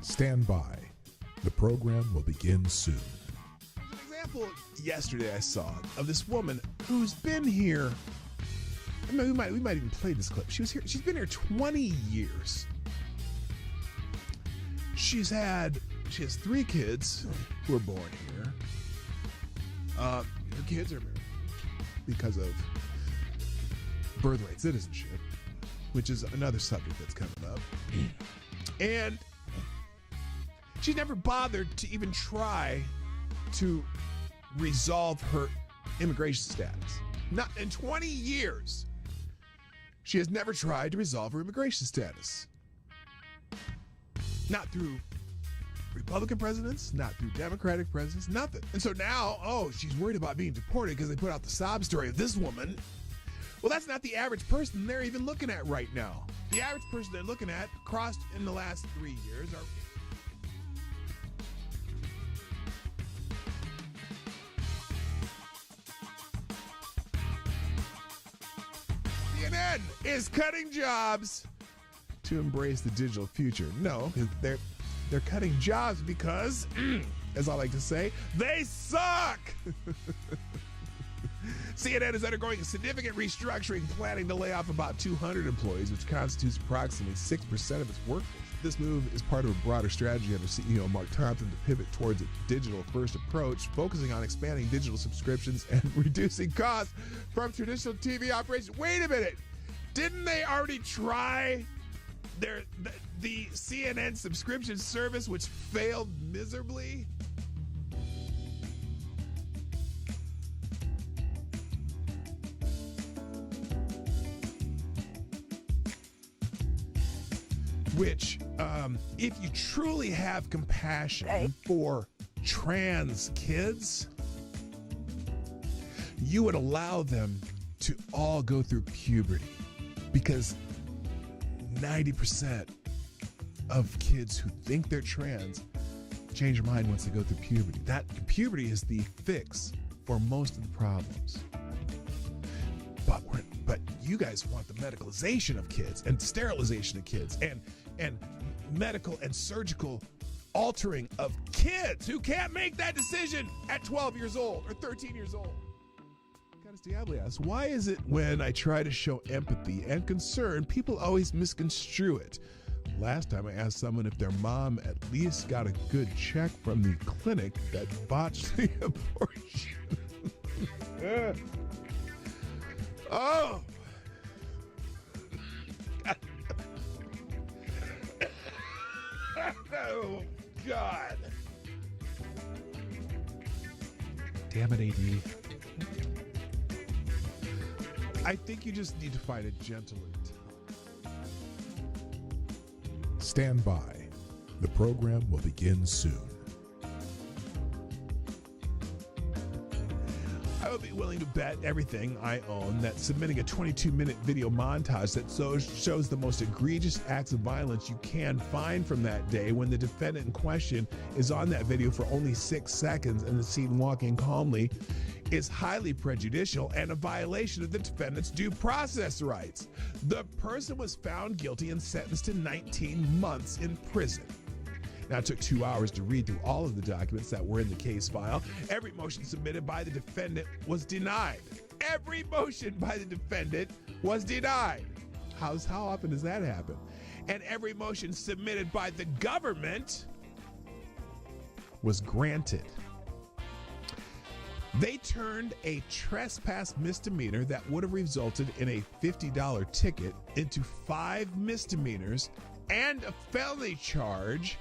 Stand by. The program will begin soon. There's an example yesterday I saw of this woman who's been here. I mean, we might even play this clip. She's been here 20 years. She has 3 kids who were born here. Her kids are married because of birthright citizenship, which is another subject that's coming up. And she never bothered to even try to resolve her immigration status. Not in 20 years. She has never tried to resolve her immigration status. Not through Republican presidents, not through Democratic presidents, nothing. And so now, she's worried about being deported because they put out the sob story of this woman. Well, that's not the average person they're even looking at right now. The average person they're looking at crossed in the last 3 years are... CNN is cutting jobs to embrace the digital future. No, they're cutting jobs because, as I like to say, they suck. CNN is undergoing a significant restructuring, planning to lay off about 200 employees, which constitutes approximately 6% of its workforce. This move is part of a broader strategy under CEO Mark Thompson to pivot towards a digital-first approach, focusing on expanding digital subscriptions and reducing costs from traditional TV operations. Wait a minute. Didn't they already try the CNN subscription service, which failed miserably? Which, if you truly have compassion for trans kids, you would allow them to all go through puberty, because 90% of kids who think they're trans change their mind once they go through puberty. That puberty is the fix for most of the problems. But you guys want the medicalization of kids and sterilization of kids and medical and surgical altering of kids who can't make that decision at 12 years old or 13 years old. Catus Diablo asks, why is it when I try to show empathy and concern, people always misconstrue it? Last time I asked someone if their mom at least got a good check from the clinic that botched the abortion. Oh! Oh, God. Damn it, AD. I think you just need to find a gentleman. Stand by. The program will begin soon. I would be willing to bet everything I own that submitting a 22-minute video montage that shows the most egregious acts of violence you can find from that day, when the defendant in question is on that video for only 6 seconds and is seen walking calmly, is highly prejudicial and a violation of the defendant's due process rights. The person was found guilty and sentenced to 19 months in prison. Now, it took 2 hours to read through all of the documents that were in the case file. Every motion submitted by the defendant was denied. Every motion by the defendant was denied. How often does that happen? And every motion submitted by the government was granted. They turned a trespass misdemeanor that would have resulted in a $50 ticket into 5 misdemeanors and a felony charge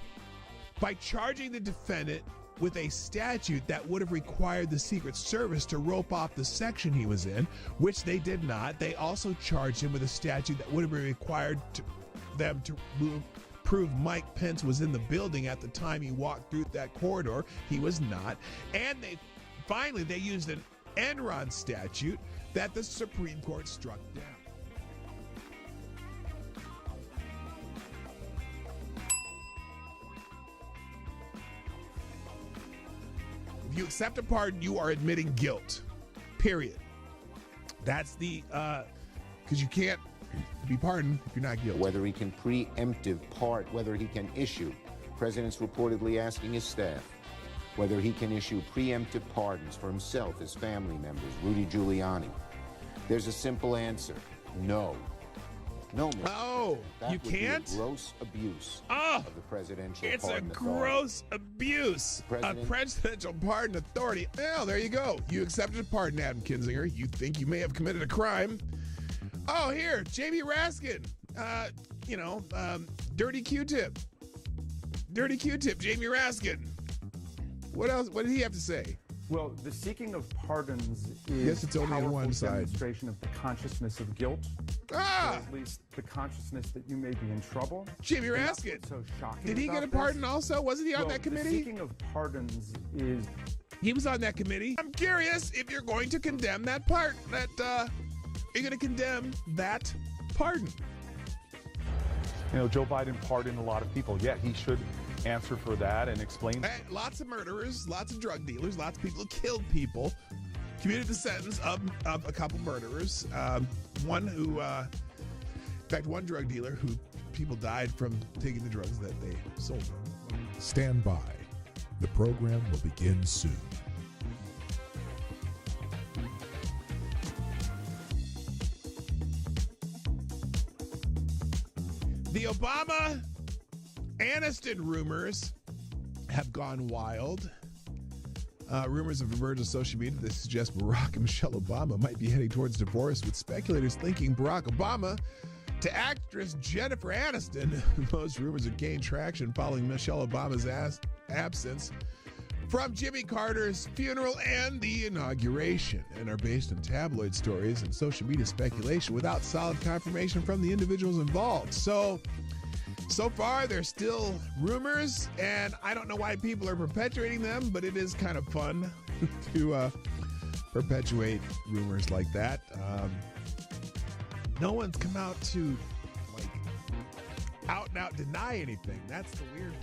by charging the defendant with a statute that would have required the Secret Service to rope off the section he was in, which they did not. They also charged him with a statute that would have been required them to prove Mike Pence was in the building at the time he walked through that corridor. He was not. And finally, they used an Enron statute that the Supreme Court struck down. If you accept a pardon, you are admitting guilt. Period. That's the, because you can't be pardoned if you're not guilty. Whether he can preemptive part, whether he can issue. president's reportedly asking his staff whether he can issue preemptive pardons for himself, his family members, Rudy Giuliani. There's a simple answer: no. No, Mr. Oh, that you would can't? Be a gross abuse Oh, of the presidential it's a pardon authority. gross abuse of presidential pardon authority. Well, there you go. You accepted a pardon, Adam Kinzinger. You think you may have committed a crime. Oh, here, Jamie Raskin. Dirty Q-tip. Dirty Q-tip, Jamie Raskin. What else? What did he have to say? Well, the seeking of pardons is Yes, it's only on powerful one side. demonstration of the consciousness of guilt, or at least the consciousness that you may be in trouble. Jamie And that's Raskin. what's so shocking Did he get a about pardon this. also? Wasn't he on Well, that committee? The seeking of pardons is... He was on that committee. I'm curious if you're going to condemn that part. You're going to condemn that pardon. You know, Joe Biden pardoned a lot of people. Yeah, he should answer for that and explain. Lots of murderers, lots of drug dealers, lots of people who killed people, commuted the sentence of a couple murderers. One who, in fact, one drug dealer who people died from taking the drugs that they sold them. Stand by. The program will begin soon. The Obama-Aniston rumors have gone wild. Rumors have emerged on social media that suggest Barack and Michelle Obama might be heading towards divorce, with speculators linking Barack Obama to actress Jennifer Aniston. Most rumors have gained traction following Michelle Obama's absence from Jimmy Carter's funeral and the inauguration, and are based on tabloid stories and social media speculation without solid confirmation from the individuals involved. So far, they're still rumors, and I don't know why people are perpetuating them, but it is kind of fun to perpetuate rumors like that. No one's come out to out and out deny anything. That's the weird.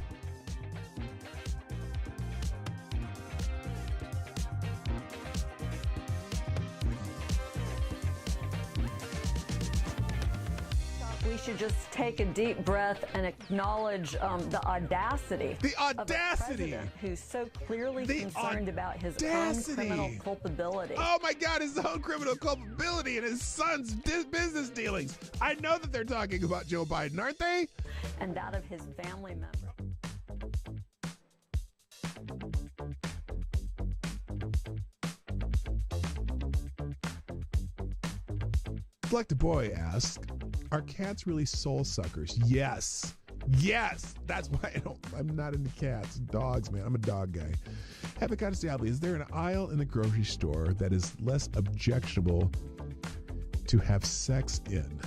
We should just take a deep breath and acknowledge the audacity. The audacity! Of a president who's so clearly concerned about his own criminal culpability. Oh my God, his own criminal culpability and his son's business dealings. I know that they're talking about Joe Biden, aren't they? And that of his family members. Like the boy asked, are cats really soul suckers? Yes. Yes. That's why I'm not into cats. Dogs, man. I'm a dog guy. Have Diablo, is there an aisle in the grocery store that is less objectionable to have sex in?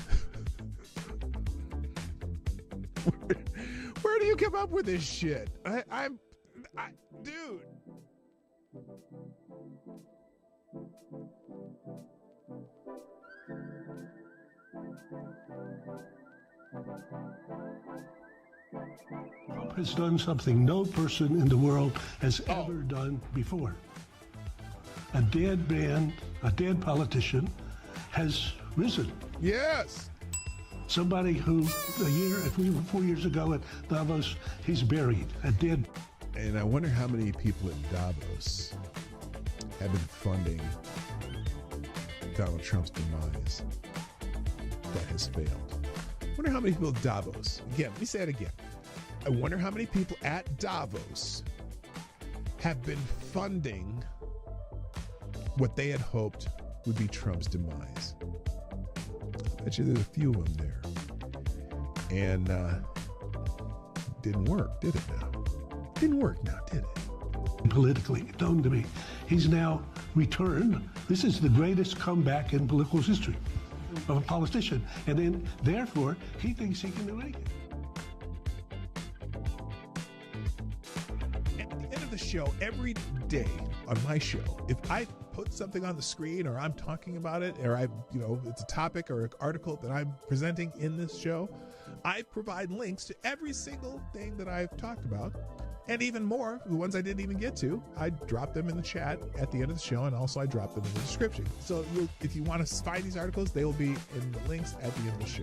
Where do you come up with this shit? Dude. Trump has done something no person in the world has ever done before. A dead man, a dead politician, has risen. Yes. Somebody who 4 years ago at Davos, he's buried, a dead. And I wonder how many people at Davos have been funding Donald Trump's demise that has failed. I wonder how many people at Davos, again, let me say it again. I wonder how many people at Davos have been funding what they had hoped would be Trump's demise. I bet you there's a few of them there. And didn't work, did it now? Didn't work now, did it? Politically, known to me. He's now returned. This is the greatest comeback in political history of a politician. And then, therefore, he thinks he can do anything. At the end of the show, every day on my show, if I put something on the screen or I'm talking about it, or it's a topic or an article that I'm presenting in this show, I provide links to every single thing that I've talked about. And even more, the ones I didn't even get to, I drop them in the chat at the end of the show, and also I drop them in the description. So if you want to find these articles, they will be in the links at the end of the show.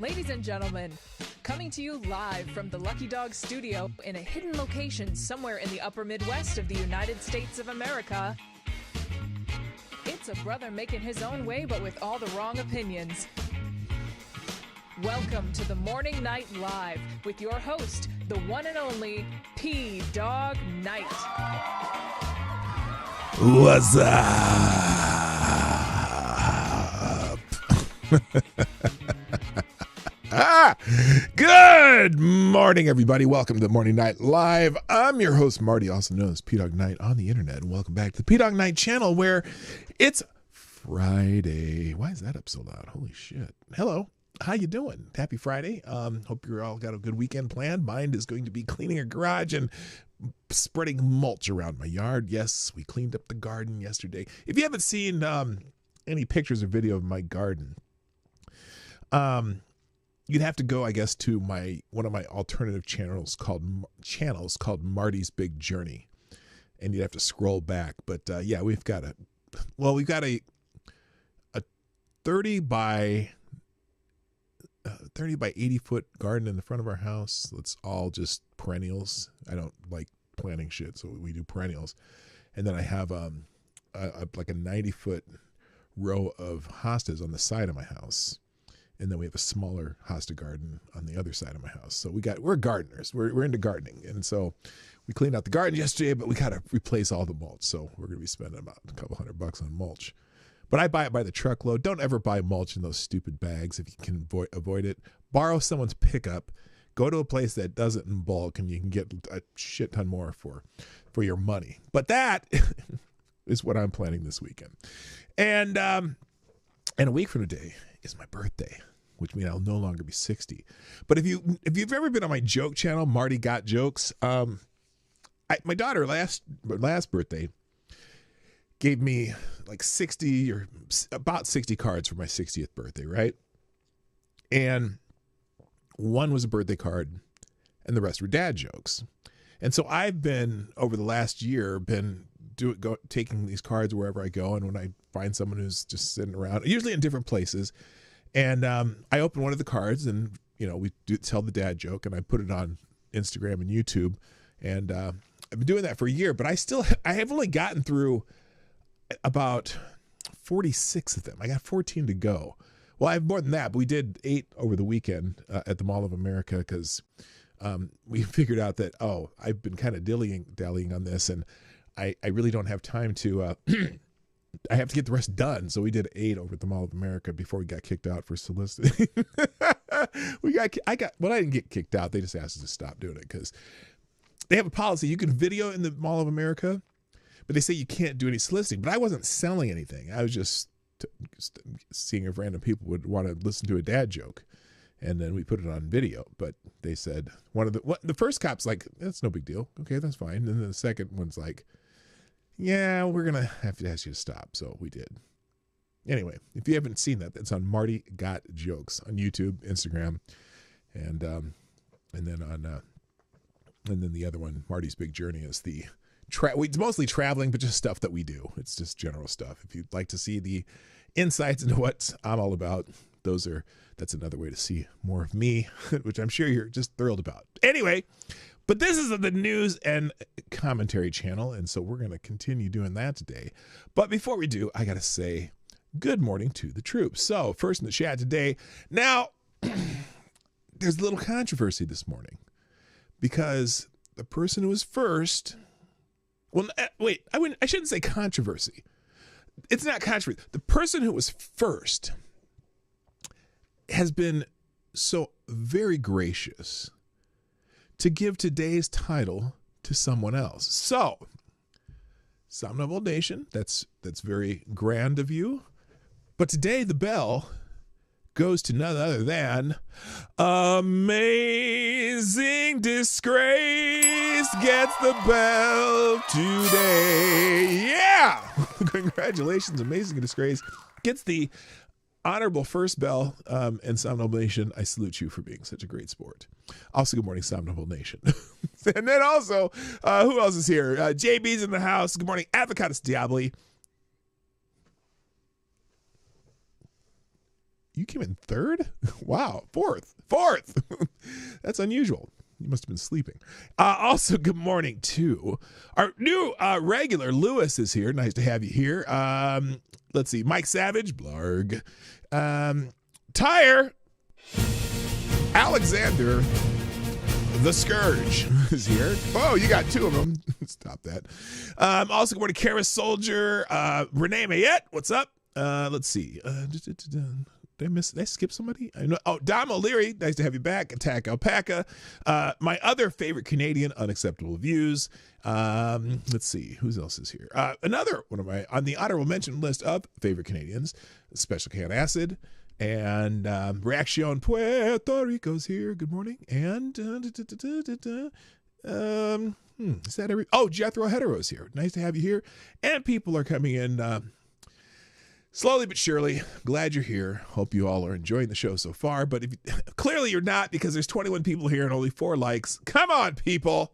Ladies and gentlemen, coming to you live from the Lucky Dog studio in a hidden location somewhere in the upper Midwest of the United States of America, it's a brother making his own way but with all the wrong opinions. Welcome to the Morning Night Live with your host, the one and only Dawg Knight. What's up? Good morning, everybody. Welcome to the Morning Night Live. I'm your host, Marty, also known as Dawg Knight on the internet. And welcome back to the Dawg Knight Channel, where it's Friday. Why is that up so loud? Holy shit. Hello. How you doing? Happy Friday. Hope you're all got a good weekend planned. Mine is going to be cleaning a garage and spreading mulch around my yard. Yes, we cleaned up the garden yesterday. If you haven't seen any pictures or video of my garden, you'd have to go, I guess, to one of my alternative channels called Marty's Big Journey, and you'd have to scroll back. But yeah, we've got a 30 by 80 foot garden in the front of our house. It's all just perennials. I don't like planting shit, so we do perennials. And then I have like a 90-foot row of hostas on the side of my house. And then we have a smaller hosta garden on the other side of my house. So we're gardeners. We're into gardening. And so we cleaned out the garden yesterday, but we got to replace all the mulch. So we're going to be spending about a couple $100 on mulch. But I buy it by the truckload. Don't ever buy mulch in those stupid bags if you can avoid it. Borrow someone's pickup. Go to a place that does it in bulk, and you can get a shit ton more for your money. But that is what I'm planning this weekend. And a week from today is my birthday, which means I'll no longer be 60. But if you've ever been on my joke channel, Marty Got Jokes, my daughter last birthday gave me like 60 or about 60 cards for my 60th birthday, right? And one was a birthday card and the rest were dad jokes. And so I've been, over the last year, taking these cards wherever I go, and when I find someone who's just sitting around, usually in different places, and I open one of the cards, and we tell the dad joke, and I put it on Instagram and YouTube, and I've been doing that for a year, but I have only gotten through about 46 of them. I got 14 to go. Well, I have more than that, but we did 8 over the weekend at the Mall of America because we figured out that, I've been kind of dallying on this, and I really don't have time to, I have to get the rest done. So we did 8 over at the Mall of America before we got kicked out for soliciting. I didn't get kicked out. They just asked us to stop doing it because they have a policy. You can video in the Mall of America, but they say you can't do any soliciting. But I wasn't selling anything. I was just seeing if random people would want to listen to a dad joke. And then we put it on video. But they said, the first cop's like, that's no big deal. Okay, that's fine. And then the second one's like, yeah, we're going to have to ask you to stop. So we did. Anyway, if you haven't seen that, that's on Marty Got Jokes on YouTube, Instagram, and then the other one, Marty's Big Journey, is it's mostly traveling, but just stuff that we do. It's just general stuff. If you'd like to see the insights into what I'm all about, that's another way to see more of me, which I'm sure you're just thrilled about. Anyway, but this is the news and commentary channel, and so we're going to continue doing that today. But before we do, I got to say good morning to the troops. So first in the chat today. Now, there's a little controversy this morning because the person who was first, I shouldn't say controversy. It's not controversy. The person who was first has been so very gracious to give today's title to someone else. So, Somnable Nation, that's very grand of you. But today the bell goes to none other than Amazing Disgrace gets the bell today. Yeah! Congratulations, Amazing Disgrace gets the honorable first bell, and Somnable Nation, I salute you for being such a great sport. Also, good morning, Somnable Nation. And then also, who else is here? JB's in the house. Good morning, Avocados Diabli. You came in third? Wow. Fourth. That's unusual. You must have been sleeping. Also, good morning to our new regular. Lewis is here. Nice to have you here. Let's see. Mike Savage, Blarg. Tyre, Alexander, the Scourge is here. Oh, you got two of them. Stop that. Also, good morning, Kara Soldier. Renee Mayette, what's up? Let's see. Did I skip somebody? I know. Oh, Dom O'Leary, nice to have you back. Attack Alpaca. My other favorite Canadian, Unacceptable Views. Let's see. Who else is here? Another one of my, on the honorable mention list of favorite Canadians, Special Can Acid. And Reaction Puerto Rico's here. Good morning. And is that every? Oh, Jethro Hetero's here. Nice to have you here. And people are coming in slowly but surely. Glad you're here. Hope you all are enjoying the show so far. But if clearly you're not, because there's 21 people here and only 4 likes. Come on, people.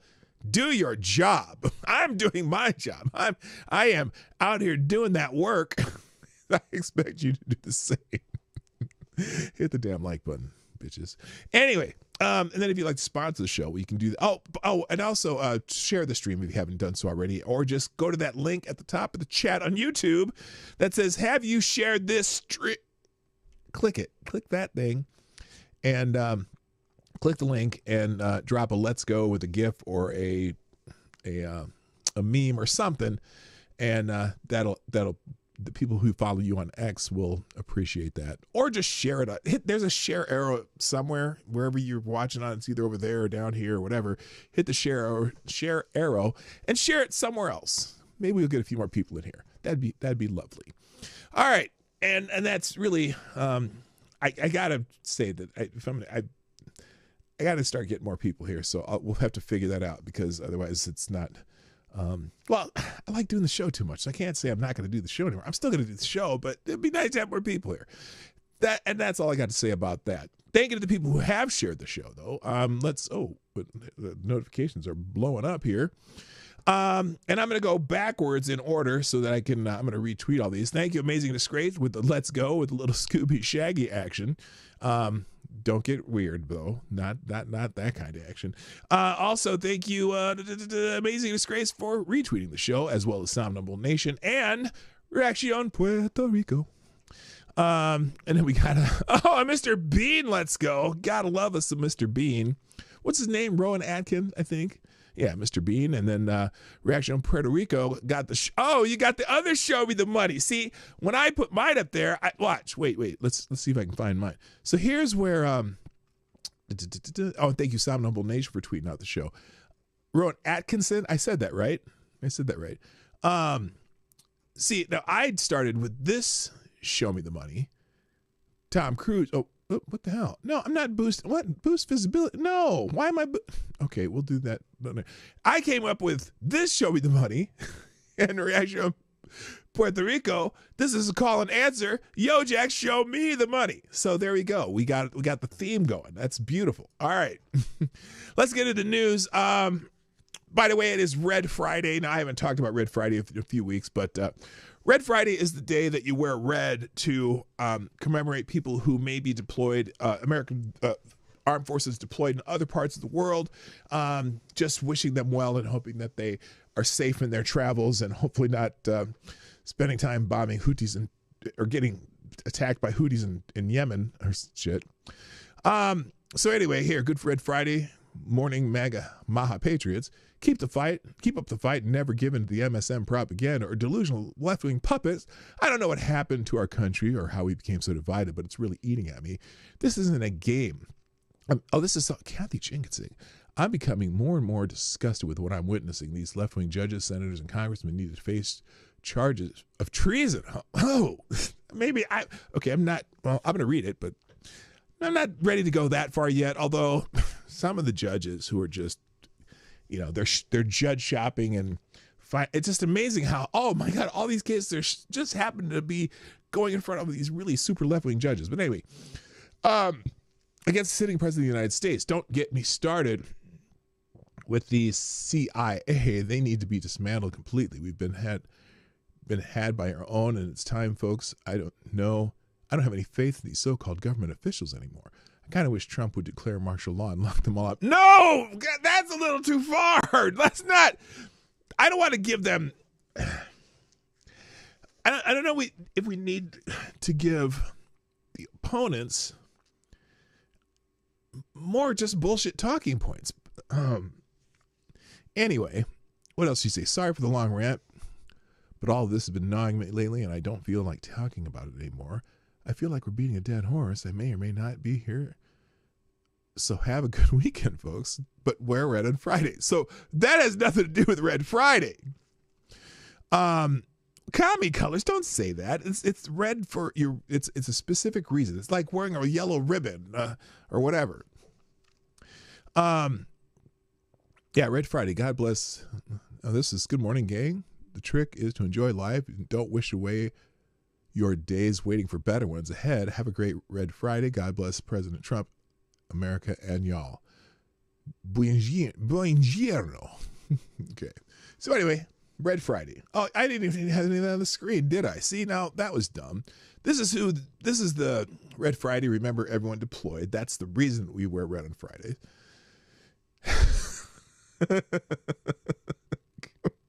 Do your job. I'm doing my job. I am out here doing that work. I expect you to do the same. Hit the damn like button, bitches. Anyway, and then if you'd like to sponsor the show, we can do that. Oh, and also share the stream if you haven't done so already, or just go to that link at the top of the chat on YouTube that says, have you shared this stream? Click it. Click that thing and click the link and drop a let's go with a GIF or a meme or something. And that'll the people who follow you on X will appreciate that. Or just share it. There's a share arrow somewhere, wherever you're watching on. It's either over there or down here or whatever. Hit the share arrow and share it somewhere else. Maybe we'll get a few more people in here. That'd be lovely. All right. And that's really, I gotta say that I gotta start getting more people here. So we'll have to figure that out, because otherwise it's not, well, I like doing the show too much. So I can't say I'm not going to do the show anymore. I'm still going to do the show, but it'd be nice to have more people here. That's all I got to say about that. Thank you to the people who have shared the show, though. But the notifications are blowing up here. And I'm going to go backwards in order so that I can, I'm going to retweet all these. Thank you, Amazing Disgrace, with the Let's Go with a little Scooby Shaggy action. Don't get weird, though. Not that kind of action. Also, thank you, Amazing Disgrace, for retweeting the show, as well as Somnambule Nation and Reaction Puerto Rico. And then we got Mr. Bean. Let's go. Gotta love us some Mr. Bean. What's his name? Rowan Atkin, I think. Yeah, Mr. Bean. And then Reaction Puerto Rico got the you got the other Show Me the Money. See, when I put mine up there, wait. Let's see if I can find mine. So here's where thank you, Somnambule Nation, for tweeting out the show. Rowan Atkinson, I said that right. See, now I'd started with this Show Me the Money. Tom Cruise. Oh, what the hell? No, I'm not boosting. What? Boost visibility? No. Why am I? Okay, we'll do that. I came up with this Show Me the Money and Reaction Puerto Rico. This is a call and answer. Yo, Jack, show me the money. So there we go. We got the theme going. That's beautiful. All right. Let's get into the news. By the way, it is Red Friday. Now, I haven't talked about Red Friday in a few weeks, but Red Friday is the day that you wear red to commemorate people who may be deployed, American armed forces deployed in other parts of the world, just wishing them well and hoping that they are safe in their travels and hopefully not spending time bombing Houthis or getting attacked by Houthis in Yemen or shit. So anyway, here, good Red Friday morning, MAGA Maha Patriots. Keep up the fight, and never give in to the MSM propaganda or delusional left-wing puppets. I don't know what happened to our country or how we became so divided, but it's really eating at me. This isn't a game. This is Kathy Jenkinson. I'm becoming more and more disgusted with what I'm witnessing. These left-wing judges, senators, and congressmen need to face charges of treason. Oh, maybe I'm not, well, I'm going to read it, but I'm not ready to go that far yet, although some of the judges who are just, they're judge shopping and it's just amazing how, oh my God, all these cases just happen to be going in front of these really super left-wing judges. But anyway, against the sitting president of the United States, don't get me started with the CIA. They need to be dismantled completely. We've been had by our own, and it's time, folks. I don't know. I don't have any faith in these so-called government officials anymore. I kind of wish Trump would declare martial law and lock them all up. No, that's a little too far. Let's not. I don't want to give them. I don't know if we need to give the opponents more just bullshit talking points. Anyway, what else do you say? Sorry for the long rant, but all of this has been gnawing me lately, and I don't feel like talking about it anymore. I feel like we're beating a dead horse. I may or may not be here. So have a good weekend, folks. But wear red on Friday. So that has nothing to do with Red Friday. Commie colors, don't say that. It's red for your. It's a specific reason. It's like wearing a yellow ribbon or whatever. Yeah, Red Friday. God bless. Oh, this is Good Morning Gang. The trick is to enjoy life and don't wish away your days waiting for better ones ahead. Have a great Red Friday. God bless President Trump, America, and y'all. Buongiorno. Okay. So anyway, Red Friday. Oh, I didn't even have anything on the screen, did I? See, now that was dumb. This is the Red Friday. Remember, everyone deployed. That's the reason we wear red on Fridays.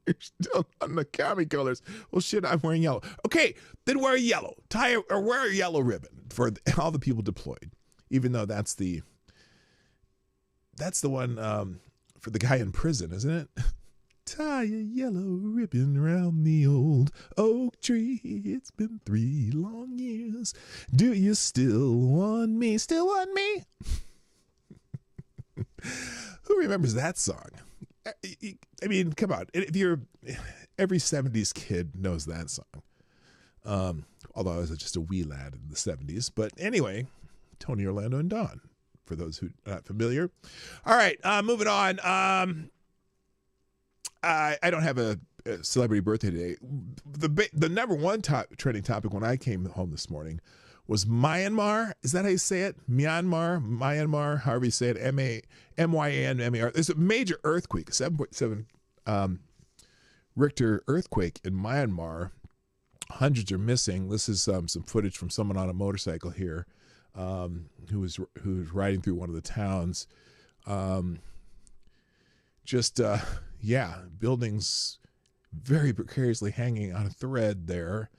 You're still on the commie colors. Well, shit, I'm wearing yellow. Okay, then wear yellow. Tie or wear a yellow ribbon for all the people deployed. Even though that's the one for the guy in prison, isn't it? Tie a yellow ribbon around the old oak tree. It's been 3 long years. Do you still want me? Still want me? Who remembers that song? I mean, come on. If you're every 70s kid knows that song. Although I was just a wee lad in the 70s. But anyway, Tony, Orlando, and Dawn, for those who are not familiar. All right, moving on. I don't have a celebrity birthday today. The number one trending topic when I came home this morning was Myanmar. Is that how you say it? Myanmar, however you say it, M-Y-N-M-A-R. There's a major earthquake, 7.7 Richter earthquake in Myanmar. Hundreds are missing. This is some footage from someone on a motorcycle here who was riding through one of the towns. Buildings very precariously hanging on a thread there.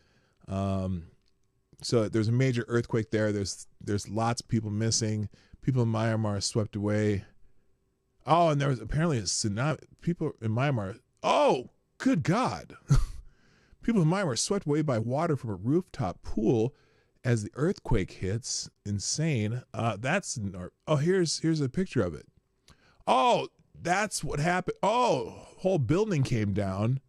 So there's a major earthquake there. There's lots of people missing. People in Myanmar are swept away. Oh, and there was apparently a tsunami. People in Myanmar. Oh, good God. People in Myanmar are swept away by water from a rooftop pool as the earthquake hits. Insane. Here's a picture of it. Oh, that's what happened. Oh, whole building came down.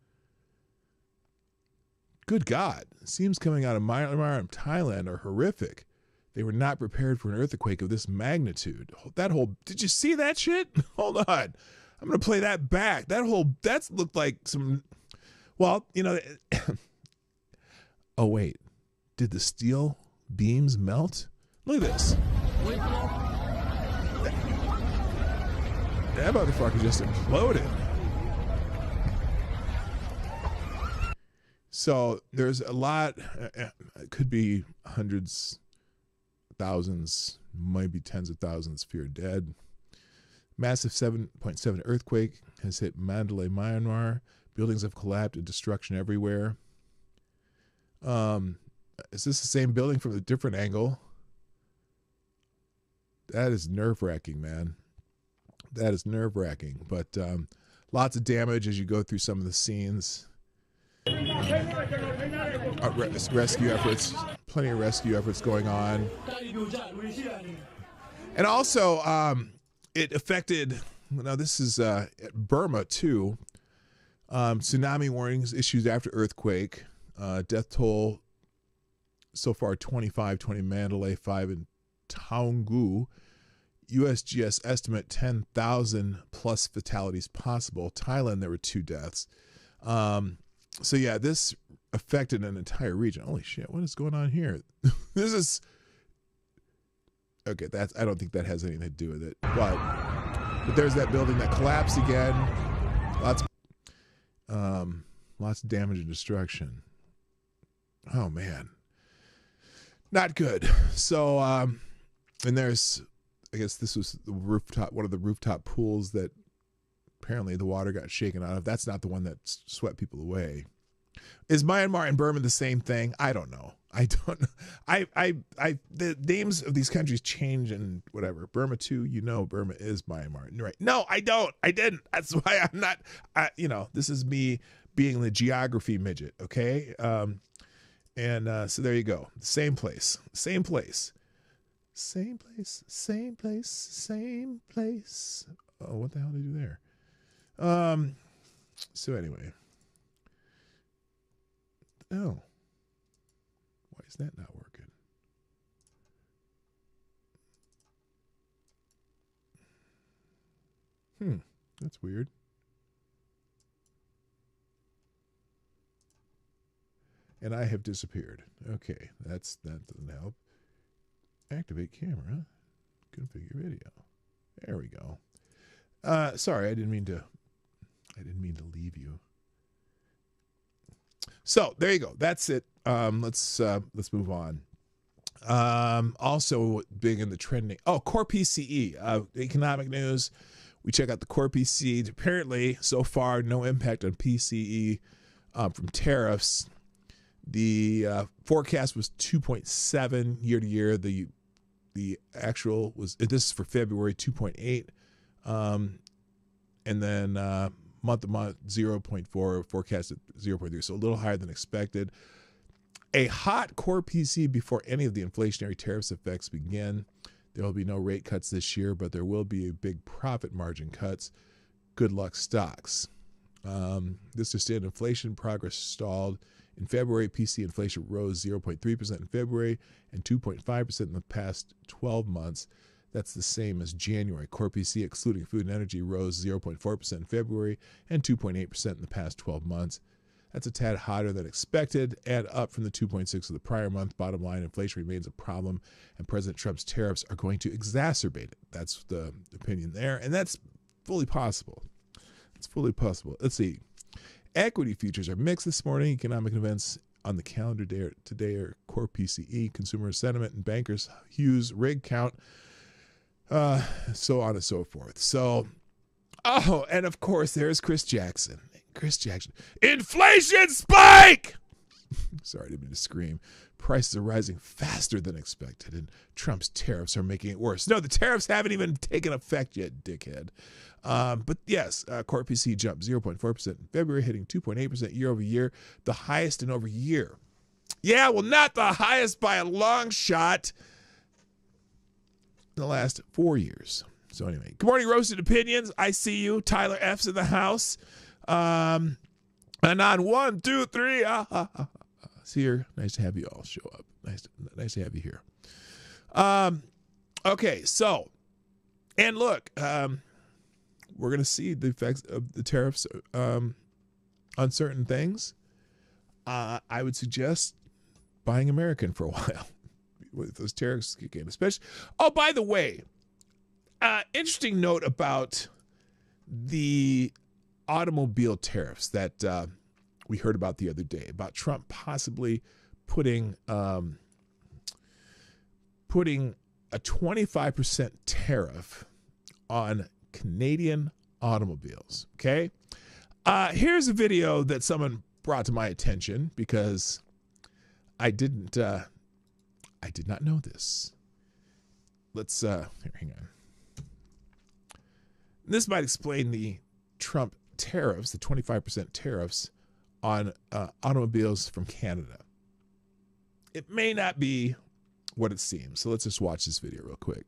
Good God. Scenes coming out of Myanmar and Thailand are horrific. They were not prepared for an earthquake of this magnitude. Did you see that shit? Hold on. I'm going to play that back. That looked like some, well, oh, wait. Did the steel beams melt? Look at this. That motherfucker just imploded. So there's a lot, it could be hundreds, thousands, maybe tens of thousands fear dead. Massive 7.7 earthquake has hit Mandalay, Myanmar. Buildings have collapsed and destruction everywhere. Is this the same building from a different angle? That is nerve-wracking, man. That is nerve-wracking. But lots of damage as you go through some of the scenes. Rescue efforts, plenty of rescue efforts going on. And also, it affected, now this is Burma too. Tsunami warnings issued after earthquake. Death toll so far 25, 20 Mandalay, 5 in Taungoo. USGS estimate 10,000 plus fatalities possible. Thailand, there were 2 deaths. So yeah, this affected an entire region. Holy shit, what is going on here? This is okay. I don't think that has anything to do with it. But there's that building that collapsed again. Lots of damage and destruction. Oh man. Not good. So, and there's, I guess this was the rooftop, one of the rooftop pools that apparently the water got shaken out of. That's not the one that swept people away. Is Myanmar and Burma the same thing? I don't know. The names of these countries change and whatever. Burma too, Burma is Myanmar. Right. No, I don't. I didn't. That's why I'm not, this is me being the geography midget. Okay. So there you go. Same place. So Oh, what the hell did I do there? So anyway. Oh. Why is that not working? That's weird. And I have disappeared. Okay, that doesn't help. Activate camera. Configure video. There we go. Sorry, I didn't mean to leave you. So there you go. That's it. Let's move on. Also big in the trending. Oh, core PCE. Economic news. We check out the core PCE. Apparently, so far, no impact on PCE from tariffs. The forecast was 2.7 year to year. The actual was, this is for February, 2.8. And then month to month 0.4, forecasted 0.3, so a little higher than expected. A hot core PC before any of the inflationary tariffs effects begin. There will be no rate cuts this year, but there will be big profit margin cuts. Good luck, stocks. This sustained inflation progress stalled. In February, PC inflation rose 0.3% in February and 2.5% in the past 12 months. That's the same as January. Core PC, excluding food and energy, rose 0.4% in February and 2.8% in the past 12 months. That's a tad hotter than expected and up from the 2.6 of the prior month. Bottom line, inflation remains a problem, and President Trump's tariffs are going to exacerbate it. That's the opinion there, and that's fully possible. It's fully possible. Let's see. Equity futures are mixed this morning. Economic events on the calendar today are core PCE, consumer sentiment, and bankers' Hughes rig count. So on and so forth. So, and of course, there's Chris Jackson. Inflation spike! Sorry, I didn't mean to scream. Prices are rising faster than expected, and Trump's tariffs are making it worse. No, the tariffs haven't even taken effect yet, dickhead. But yes, core PC jumped 0.4% in February, hitting 2.8% year over year, the highest in over a year. Yeah, well, not the highest by a long shot in the last 4 years. So anyway, good morning, Roasted Opinions. I see you. Tyler F's in the house. And on 1, 2, 3, it's here. Nice to have you all show up. Nice to have you here. Okay, so, and look, we're going to see the effects of the tariffs on certain things. I would suggest buying American for a while with those tariffs kick in, especially. Oh, by the way, interesting note about the automobile tariffs that we heard about the other day, about Trump possibly putting a 25% tariff on Canadian automobiles. Okay. Here's a video that someone brought to my attention because I did not know this. Let's here, hang on. This might explain the Trump tariffs, the 25% tariffs on automobiles from Canada. It may not be what it seems. So let's just watch this video real quick.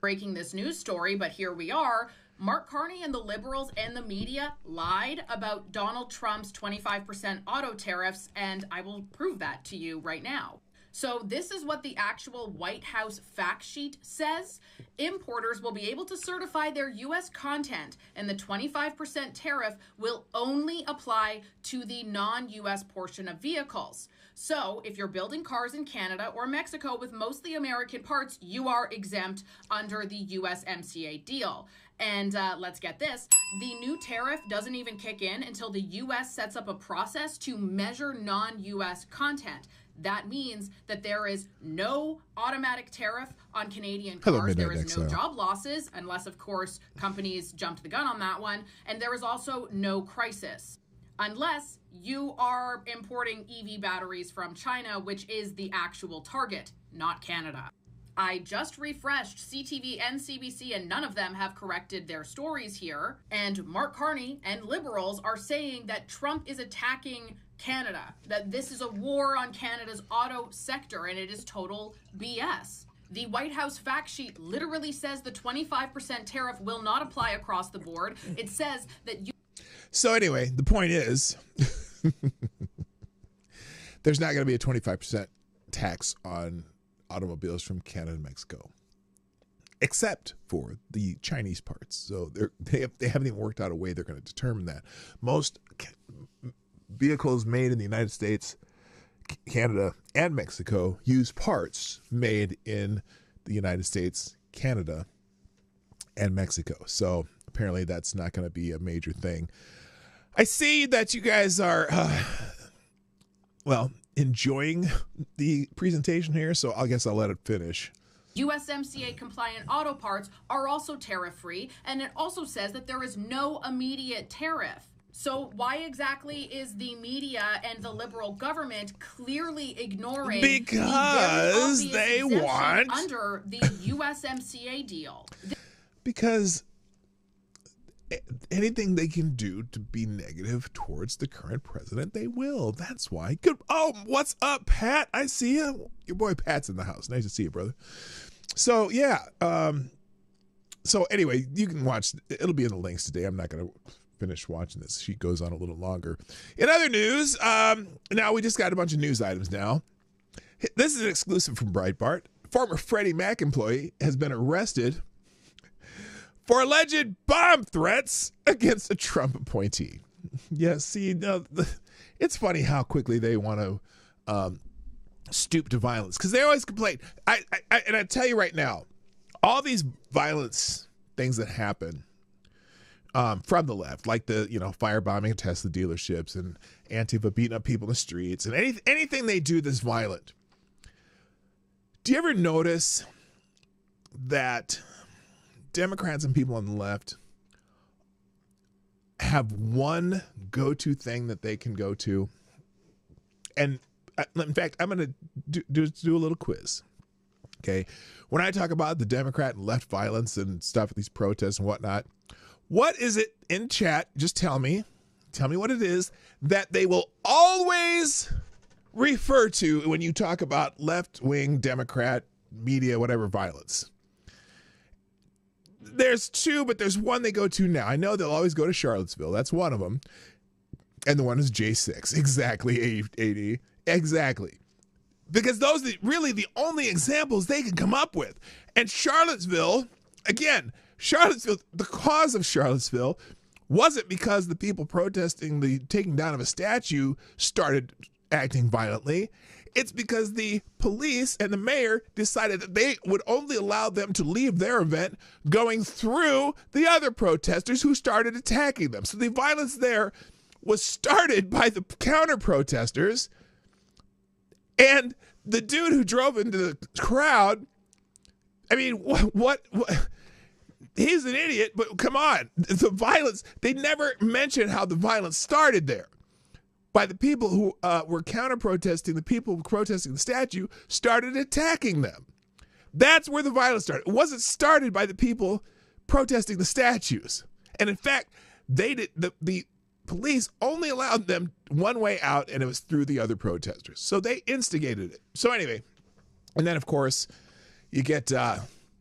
Breaking this news story, but here we are. Mark Carney and the liberals and the media lied about Donald Trump's 25% auto tariffs, and I will prove that to you right now. So this is what the actual White House fact sheet says. Importers will be able to certify their U.S. content, and the 25% tariff will only apply to the non-U.S. portion of vehicles. So if you're building cars in Canada or Mexico with mostly American parts, you are exempt under the USMCA deal. And let's get this, the new tariff doesn't even kick in until the U.S. sets up a process to measure non-U.S. content. That means that there is no automatic tariff on Canadian Hello, cars. Midnight There is no Exile. job losses, unless, of course, companies jumped the gun on that one. And there is also no crisis, unless you are importing EV batteries from China, which is the actual target, not Canada. I just refreshed CTV and CBC, and none of them have corrected their stories here. And Mark Carney and liberals are saying that Trump is attacking Canada, that this is a war on Canada's auto sector, and it is total BS. The White House fact sheet literally says the 25% tariff will not apply across the board. It says that you... So anyway, the point is, there's not going to be a 25% tax on automobiles from Canada and Mexico, except for the Chinese parts. So they haven't even worked out a way they're going to determine that. Most vehicles made in the United States, Canada, and Mexico use parts made in the United States, Canada, and Mexico. So apparently that's not going to be a major thing. I see that you guys are, enjoying the presentation here, so I guess I'll let it finish. USMCA compliant auto parts are also tariff free, and it also says that there is no immediate tariff. So why exactly is the media and the liberal government clearly ignoring because the they very obvious want exemption under the USMCA deal? Because anything they can do to be negative towards the current president, they will. That's why. Good. Oh, what's up, Pat? I see you. Your boy Pat's in the house. Nice to see you, brother. So yeah. So anyway, you can watch. It'll be in the links today. I'm not going to finish watching this. She goes on a little longer. In other news, now we just got a bunch of news items now. This is an exclusive from Breitbart. Former Freddie Mac employee has been arrested for alleged bomb threats against a Trump appointee. Yeah, see, no, it's funny how quickly they want to stoop to violence, because they always complain. And I tell you right now, all these violence things that happen from the left, like the firebombing of Tesla dealerships and Antifa beating up people in the streets and anything they do that's violent. Do you ever notice that Democrats and people on the left have one go-to thing that they can go to? And in fact, I'm going to do a little quiz. Okay. When I talk about the Democrat and left violence and stuff, these protests and whatnot, what is it in chat? Just tell me what it is that they will always refer to when you talk about left-wing Democrat media, whatever violence. There's two, but there's one they go to now. I know they'll always go to Charlottesville. That's one of them. And the one is J6. Exactly, AD. Exactly. Because those are really the only examples they can come up with. And Charlottesville, again, the cause of Charlottesville wasn't because the people protesting the taking down of a statue started acting violently. It's because the police and the mayor decided that they would only allow them to leave their event going through the other protesters who started attacking them. So the violence there was started by the counter protesters, and the dude who drove into the crowd, I mean, what he's an idiot, but come on. The violence, they never mention how the violence started there. By the people who were counter-protesting, the people protesting the statue started attacking them. That's where the violence started. It wasn't started by the people protesting the statues. And in fact, the police only allowed them one way out, and it was through the other protesters. So they instigated it. So anyway, and then of course, you get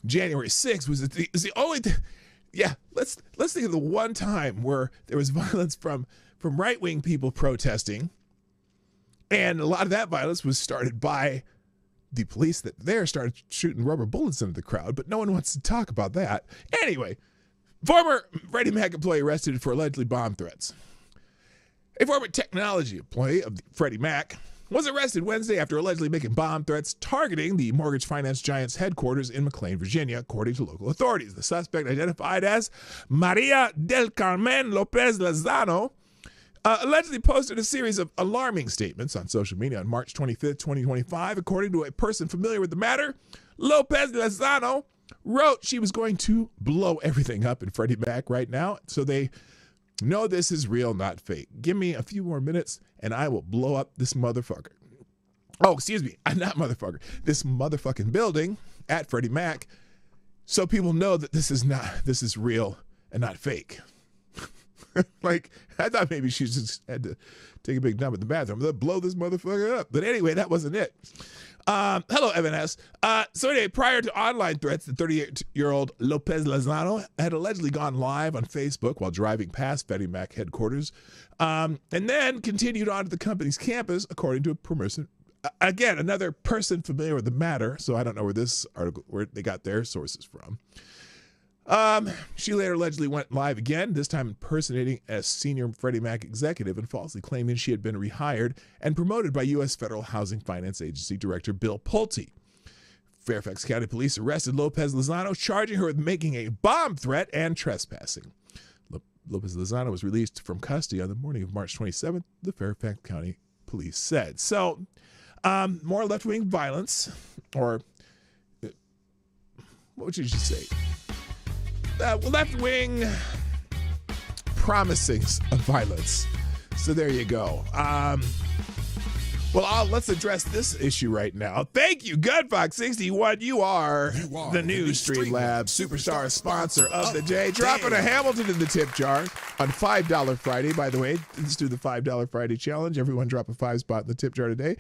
January 6th was the only thing. Yeah, let's think of the one time where there was violence from right-wing people protesting, and a lot of that violence was started by the police that there started shooting rubber bullets into the crowd, but no one wants to talk about that. Anyway, former Freddie Mac employee arrested for allegedly bomb threats. A former technology employee of Freddie Mac was arrested Wednesday after allegedly making bomb threats targeting the mortgage finance giant's headquarters in McLean, Virginia, according to local authorities. The suspect, identified as Maria del Carmen Lopez Lozano, allegedly posted a series of alarming statements on social media on March 25th, 2025. According to a person familiar with the matter, Lopez Lozano wrote she was going to blow everything up in Freddie Mac right now, so they know this is real, not fake. Give me a few more minutes, and I will blow up this motherfucker. Oh, excuse me, not motherfucker. This motherfucking building at Freddie Mac, so people know that this is real and not fake. Like, I thought maybe she just had to take a big dump in the bathroom. Let's blow this motherfucker up. But anyway, that wasn't it. Hello, Evan S. So anyway, prior to online threats, the 38-year-old Lopez Lozano had allegedly gone live on Facebook while driving past Freddie Mac headquarters, and then continued on to the company's campus, according to a person. Again, another person familiar with the matter, so I don't know where they got their sources from. She later allegedly went live again, this time impersonating a senior Freddie Mac executive and falsely claiming she had been rehired and promoted by U.S. Federal Housing Finance Agency Director Bill Pulte. Fairfax County Police arrested Lopez Lozano, charging her with making a bomb threat and trespassing. Lopez Lozano was released from custody on the morning of March 27th, the Fairfax County Police said. So, more left-wing violence, or what would you say? Left-wing promisings of violence. So there you go. Let's address this issue right now. Thank you, GunFox61. You are the new Streamlabs Superstar sponsor of the day. Dropping a Hamilton in the tip jar on $5 Friday. By the way, let's do the $5 Friday challenge. Everyone drop a 5 spot in the tip jar today.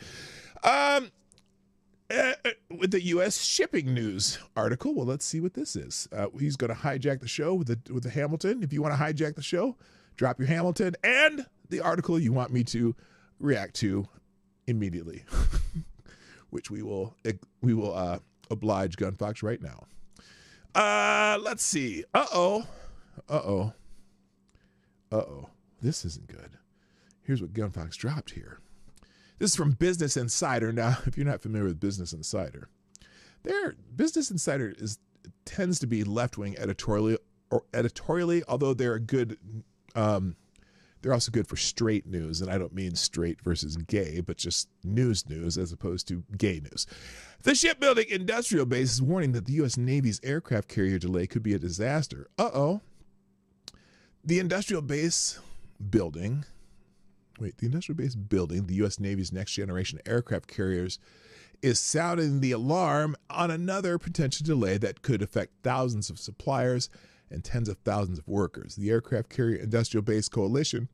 With the U.S. shipping news article. Well, let's see what this is. He's going to hijack the show with the Hamilton. If you want to hijack the show, drop your Hamilton and the article you want me to react to immediately, which we will oblige Gunfox right now. Let's see. Uh-oh. This isn't good. Here's what Gunfox dropped here. This is from Business Insider. Now, if you're not familiar with Business Insider, Business Insider tends to be left-wing editorially, although they're good. They're also good for straight news, and I don't mean straight versus gay, but just news as opposed to gay news. The shipbuilding industrial base is warning that the U.S. Navy's aircraft carrier delay could be a disaster. The industrial base building. The industrial base building, the U.S. Navy's next generation aircraft carriers, is sounding the alarm on another potential delay that could affect thousands of suppliers and tens of thousands of workers. The Aircraft Carrier Industrial Base Coalition,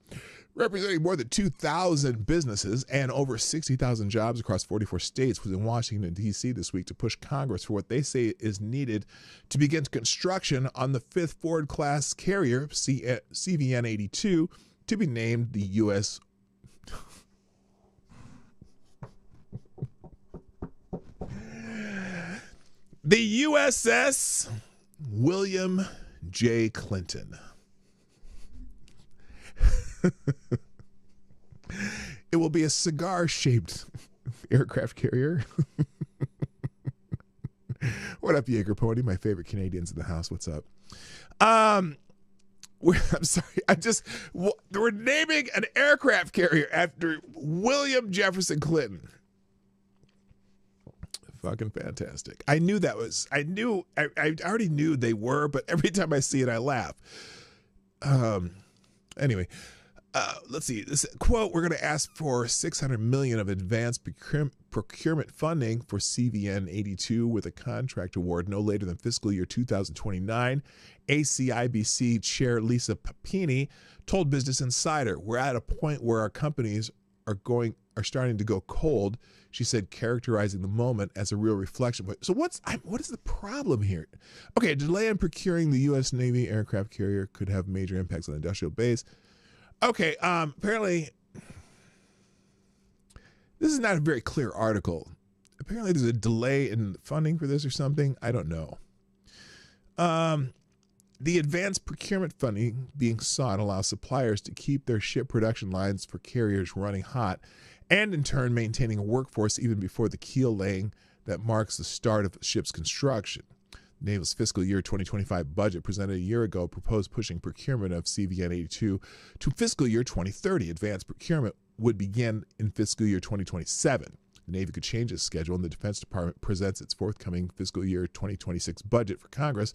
representing more than 2,000 businesses and over 60,000 jobs across 44 states, was in Washington, D.C. this week to push Congress for what they say is needed to begin construction on the fifth Ford-class carrier, CVN-82, to be named the U.S. The USS William J. Clinton. It will be a cigar-shaped aircraft carrier. What up, Jaeger Pony? My favorite Canadians in the house. What's up? I'm sorry. We're naming an aircraft carrier after William Jefferson Clinton. Fucking fantastic. I already knew they were, but every time I see it, I laugh. Anyway, let's see. This quote, we're going to ask for $600 million of advanced procurement funding for CVN-82 with a contract award no later than fiscal year 2029. ACIBC Chair Lisa Papini told Business Insider, we're at a point where our companies are starting to go cold, she said, characterizing the moment as a real reflection. So what is the problem here? Okay, a delay in procuring the U.S. Navy aircraft carrier could have major impacts on the industrial base. Okay, apparently this is not a very clear article. Apparently there's a delay in funding for this or something. I don't know. The advanced procurement funding being sought allows suppliers to keep their ship production lines for carriers running hot and in turn maintaining a workforce even before the keel laying that marks the start of the ship's construction. Navy's fiscal year 2025 budget presented a year ago proposed pushing procurement of CVN-82 to fiscal year 2030. Advanced procurement would begin in fiscal year 2027. The Navy could change its schedule, and the Defense Department presents its forthcoming fiscal year 2026 budget for Congress.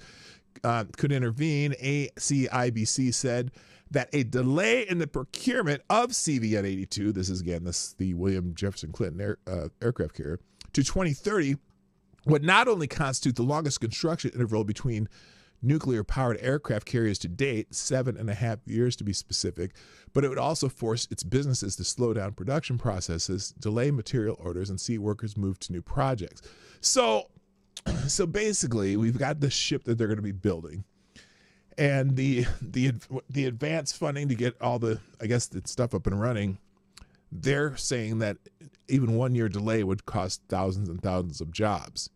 Could intervene. ACIBC said that a delay in the procurement of CVN-82, this is again the William Jefferson Clinton aircraft carrier, to 2030 would not only constitute the longest construction interval between nuclear-powered aircraft carriers to date, 7.5 years to be specific, but it would also force its businesses to slow down production processes, delay material orders, and see workers move to new projects. So basically, we've got this ship that they're going to be building, and the advanced funding to get all the stuff up and running. They're saying that even 1 year delay would cost thousands and thousands of jobs.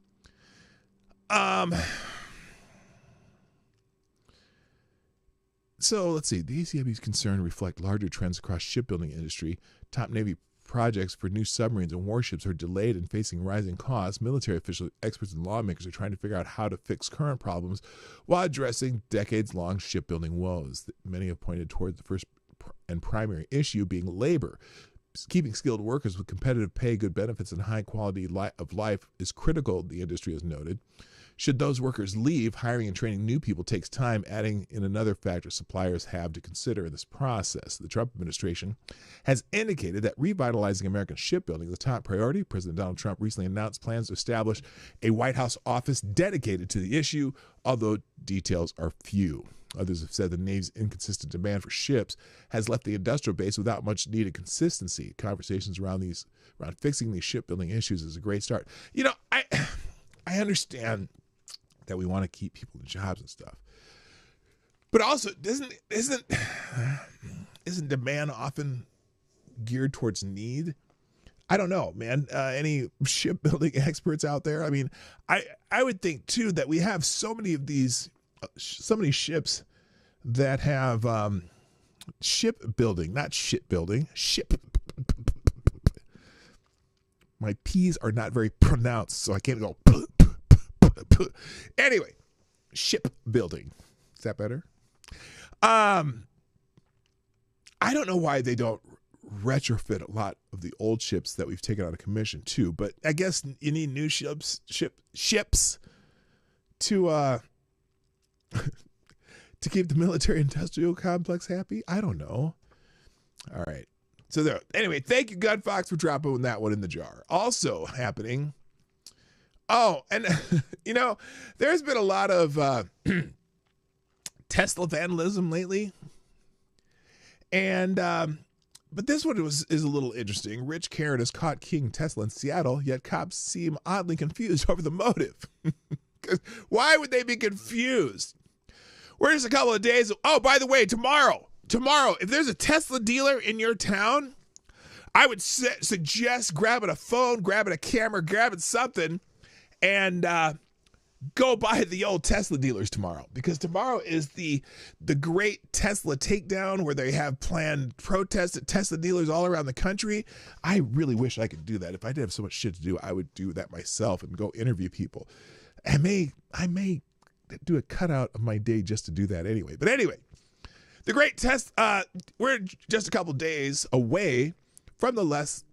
So let's see. The ACIB's concern reflect larger trends across shipbuilding industry. Top Navy projects for new submarines and warships are delayed and facing rising costs. Military officials, experts, and lawmakers are trying to figure out how to fix current problems while addressing decades-long shipbuilding woes. Many have pointed toward the first and primary issue being labor. Keeping skilled workers with competitive pay, good benefits, and high quality of life is critical, the industry has noted. Should those workers leave, hiring and training new people takes time, adding in another factor suppliers have to consider in this process. The Trump administration has indicated that revitalizing American shipbuilding is a top priority. President Donald Trump recently announced plans to establish a White House office dedicated to the issue, although details are few. Others have said the Navy's inconsistent demand for ships has left the industrial base without much needed consistency. Conversations around fixing these shipbuilding issues is a great start. You know, I understand that we want to keep people in jobs and stuff, but also isn't demand often geared towards need? I don't know, man. Any shipbuilding experts out there? I mean, I would think too that we have so many ships that have shipbuilding, not shipbuilding, ship. My P's are not very pronounced, so I can't go. Anyway, shipbuilding. Is that better? I don't know why they don't retrofit a lot of the old ships that we've taken out of commission too, but I guess you need new ships to to keep the military industrial complex happy. I don't know. All right. So there. Anyway, thank you, Gun Fox, for dropping that one in the jar. Also happening. Oh, and you know, there's been a lot of Tesla vandalism lately, and but this one is a little interesting. Rich Karen has caught King Tesla in Seattle, yet cops seem oddly confused over the motive. Why would they be confused? We're just a couple of days. Oh, by the way, tomorrow, if there's a Tesla dealer in your town, I would suggest grabbing a phone, grabbing a camera, grabbing something, and go by the old Tesla dealers tomorrow, because tomorrow is the great Tesla takedown, where they have planned protests at Tesla dealers all around the country. I really wish I could do that. If I did have so much shit to do, I would do that myself and go interview people. I may do a cutout of my day just to do that anyway. But anyway, the great we're just a couple days away from the left's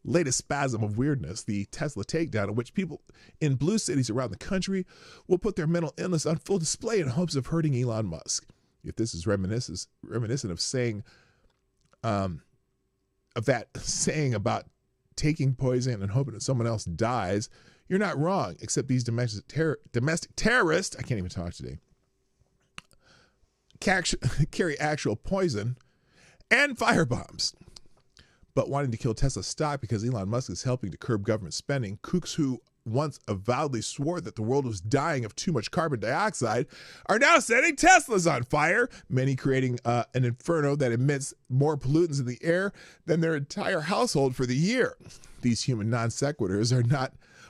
latest spasm of weirdness, the Tesla takedown, in which people in blue cities around the country will put their mental illness on full display in hopes of hurting Elon Musk. If this is reminiscent of saying, of that saying about taking poison and hoping that someone else dies, you're not wrong, except these domestic terrorists, I can't even talk today, carry actual poison and firebombs. But wanting to kill Tesla stock because Elon Musk is helping to curb government spending, kooks who once avowedly swore that the world was dying of too much carbon dioxide are now setting Teslas on fire, many creating an inferno that emits more pollutants in the air than their entire household for the year. These human non sequiturs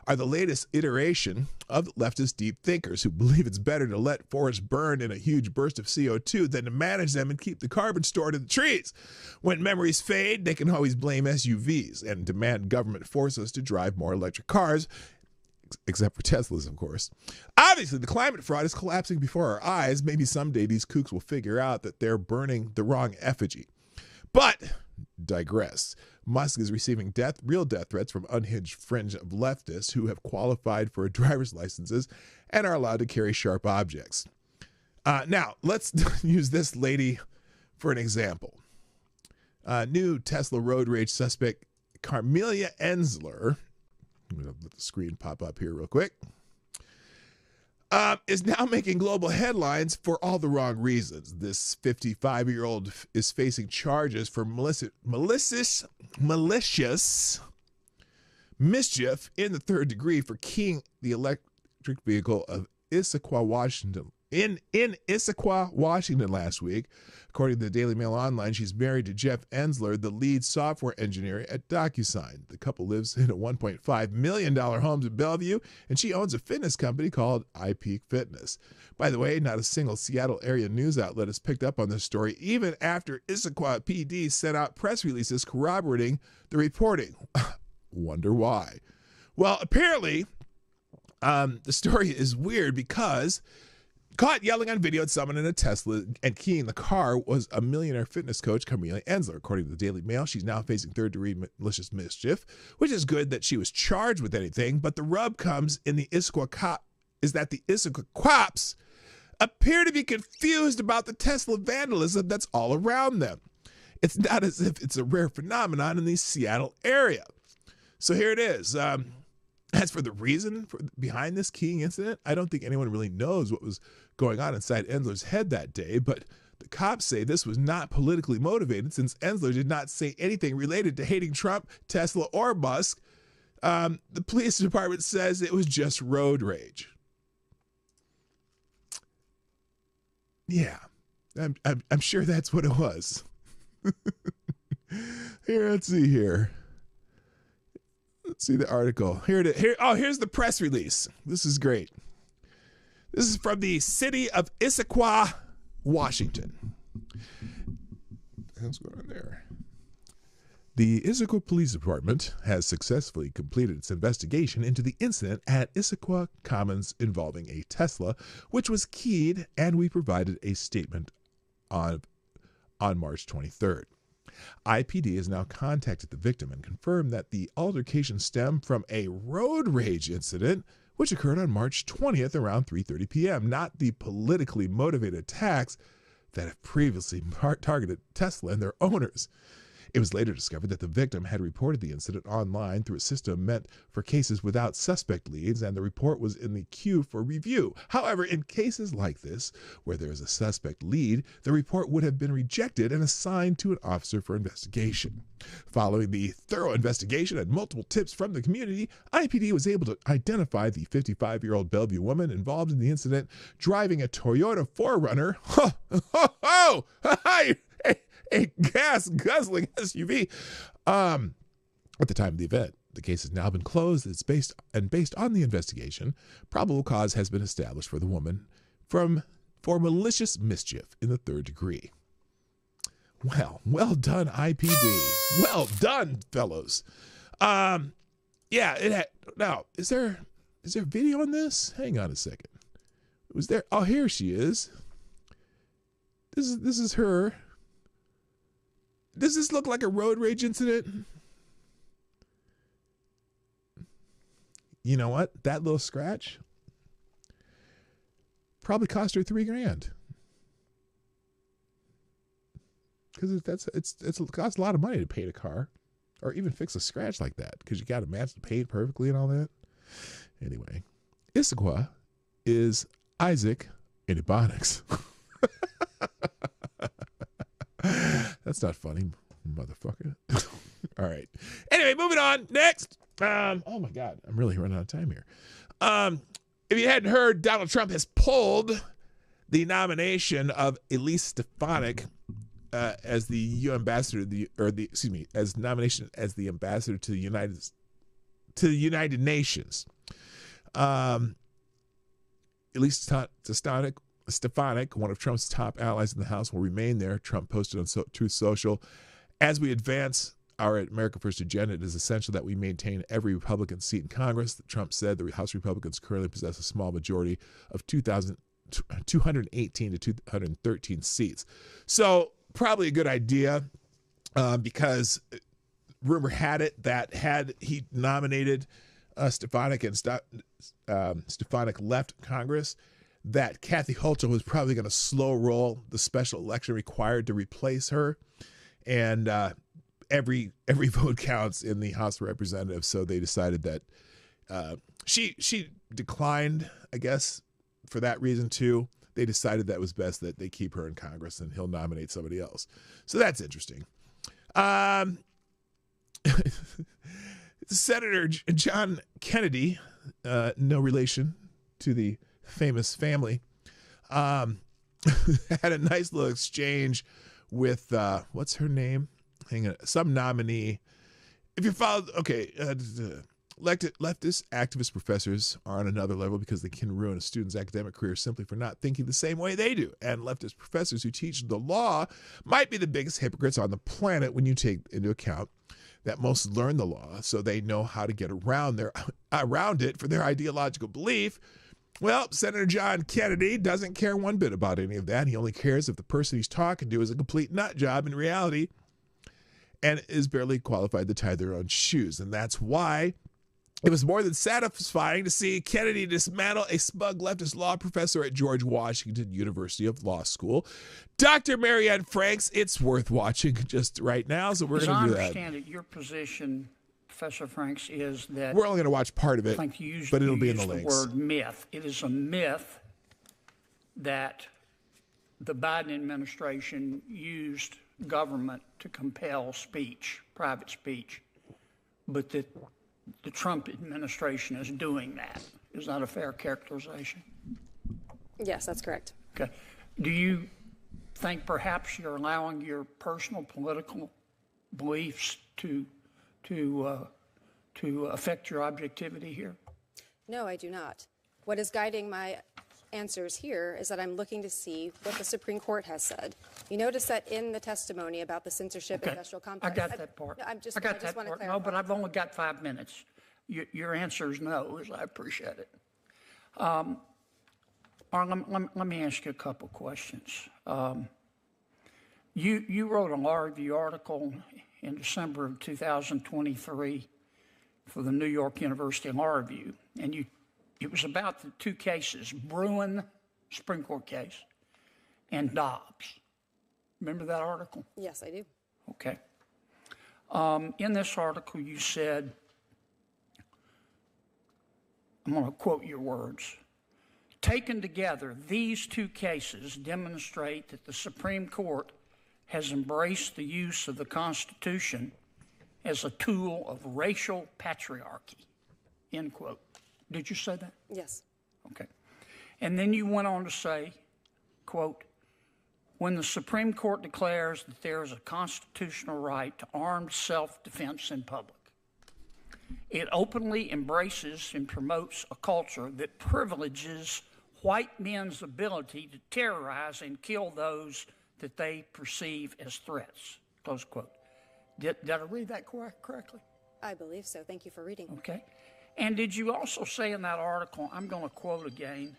are the latest iteration of leftist deep thinkers who believe it's better to let forests burn in a huge burst of CO2 than to manage them and keep the carbon stored in the trees. When memories fade, they can always blame SUVs and demand government force us to drive more electric cars. except for Teslas, of course. Obviously, the climate fraud is collapsing before our eyes. Maybe someday these kooks will figure out that they're burning the wrong effigy. But digress. Musk is receiving real death threats from unhinged fringe of leftists who have qualified for driver's licenses and are allowed to carry sharp objects. Now, let's use this lady for an example. New Tesla road rage suspect Carmelia Ensler, I'm going to let the screen pop up here real quick, is now making global headlines for all the wrong reasons. This 55-year-old is facing charges for malicious mischief in the third degree for keying the electric vehicle of Issaquah, Washington. In Issaquah, Washington last week. According to the Daily Mail Online, she's married to Jeff Ensler, the lead software engineer at DocuSign. The couple lives in a $1.5 million home in Bellevue, and she owns a fitness company called iPeak Fitness. By the way, not a single Seattle area news outlet has picked up on this story, even after Issaquah PD sent out press releases corroborating the reporting. Wonder why? Well, apparently, the story is weird because caught yelling on video at someone in a Tesla and keying the car was a millionaire fitness coach, Carmelia Ensler. According to the Daily Mail, she's now facing third-degree malicious mischief, which is good that she was charged with anything, but the rub comes in the Issaquah cops appear to be confused about the Tesla vandalism that's all around them. It's not as if it's a rare phenomenon in the Seattle area. So here it is. As for the reason behind this keying incident, I don't think anyone really knows what was going on inside Ensler's head that day, but the cops say this was not politically motivated since Ensler did not say anything related to hating Trump, Tesla, or Musk. The police department says it was just road rage. Yeah, I'm sure that's what it was. Here, let's see here. Let's see the article. Here it is. Here's the press release. This is great. This is from the city of Issaquah, Washington. What's going on there? The Issaquah Police Department has successfully completed its investigation into the incident at Issaquah Commons involving a Tesla, which was keyed, and we provided a statement on March 23rd. IPD has now contacted the victim and confirmed that the altercation stemmed from a road rage incident which occurred on March 20th around 3:30 p.m., not the politically motivated attacks that have previously targeted Tesla and their owners. It was later discovered that the victim had reported the incident online through a system meant for cases without suspect leads, and the report was in the queue for review. However, in cases like this, where there is a suspect lead, the report would have been rejected and assigned to an officer for investigation. Following the thorough investigation and multiple tips from the community, IPD was able to identify the 55-year-old Bellevue woman involved in the incident, driving a Toyota 4Runner. A gas-guzzling SUV at the time of the event. The case has now been closed. It's based on the investigation, probable cause has been established for the woman for malicious mischief in the third degree. Well done, IPD. Well done, fellows. Yeah, it had. Now, is there video on this? Hang on a second. Was there? Oh, here she is. This is her. Does this look like a road rage incident? You know what? That little scratch probably cost her $3,000. Because it costs a lot of money to paint a car, or even fix a scratch like that, because you got to match the paint perfectly and all that. Anyway, Issaquah is Isaac in Ebonics. That's not funny, motherfucker. All right. Anyway, moving on. Next. Oh my God, I'm really running out of time here. If you hadn't heard, Donald Trump has pulled the nomination of Elise Stefanik as the EU ambassador, as nomination as the ambassador to the United Nations. Elise Stefanik, one of Trump's top allies in the House, will remain there. Trump posted on Truth Social. As we advance our America First agenda, it is essential that we maintain every Republican seat in Congress. Trump said the House Republicans currently possess a small majority of 218 to 213 seats. So probably a good idea because rumor had it that had he nominated Stefanik and Stefanik left Congress, that Kathy Hochul was probably going to slow roll the special election required to replace her. And every vote counts in the House of Representatives. So they decided that she declined, I guess, for that reason too. They decided that was best that they keep her in Congress and he'll nominate somebody else. So that's interesting. Senator John Kennedy, no relation to the famous family, had a nice little exchange with what's her name? Hang on, some nominee. If you follow, leftist activist professors are on another level because they can ruin a student's academic career simply for not thinking the same way they do. And leftist professors who teach the law might be the biggest hypocrites on the planet when you take into account that most learn the law so they know how to get around it for their ideological belief. Well, Senator John Kennedy doesn't care one bit about any of that. He only cares if the person he's talking to is a complete nut job in reality and is barely qualified to tie their own shoes. And that's why it was more than satisfying to see Kennedy dismantle a smug leftist law professor at George Washington University of Law School, Dr. Marianne Franks. It's worth watching just right now, so we're going to do that. As I understand it, your position, Professor Franks, is that we're only going to watch part of it, but it'll be in the links. The word myth. It is a myth that the Biden administration used government to compel speech, private speech, but that the Trump administration is doing that. Is that a fair characterization? Yes, that's correct. Okay. Do you think perhaps you're allowing your personal political beliefs to affect your objectivity here? No, I do not. What is guiding my answers here is that I'm looking to see what the Supreme Court has said. You notice that in the testimony about the censorship industrial complex. I got that part. I just want to clarify. No, but I've only got 5 minutes. Your answer is no, I appreciate it. Arlen, let me ask you a couple questions. You wrote a law review article in December of 2023 for the New York University Law Review, and it was about the two cases, Bruin, Supreme Court case, and Dobbs. Remember that article? Yes, I do. Okay. In this article, you said, I'm going to quote your words, taken together, these two cases demonstrate that the Supreme Court has embraced the use of the Constitution as a tool of racial patriarchy, end quote. Did you say that? Yes. Okay. And then you went on to say, quote, when the Supreme Court declares that there is a constitutional right to armed self-defense in public, it openly embraces and promotes a culture that privileges white men's ability to terrorize and kill those that they perceive as threats, close quote. Did I read that correctly? I believe so. Thank you for reading. Okay. And did you also say in that article, I'm going to quote again.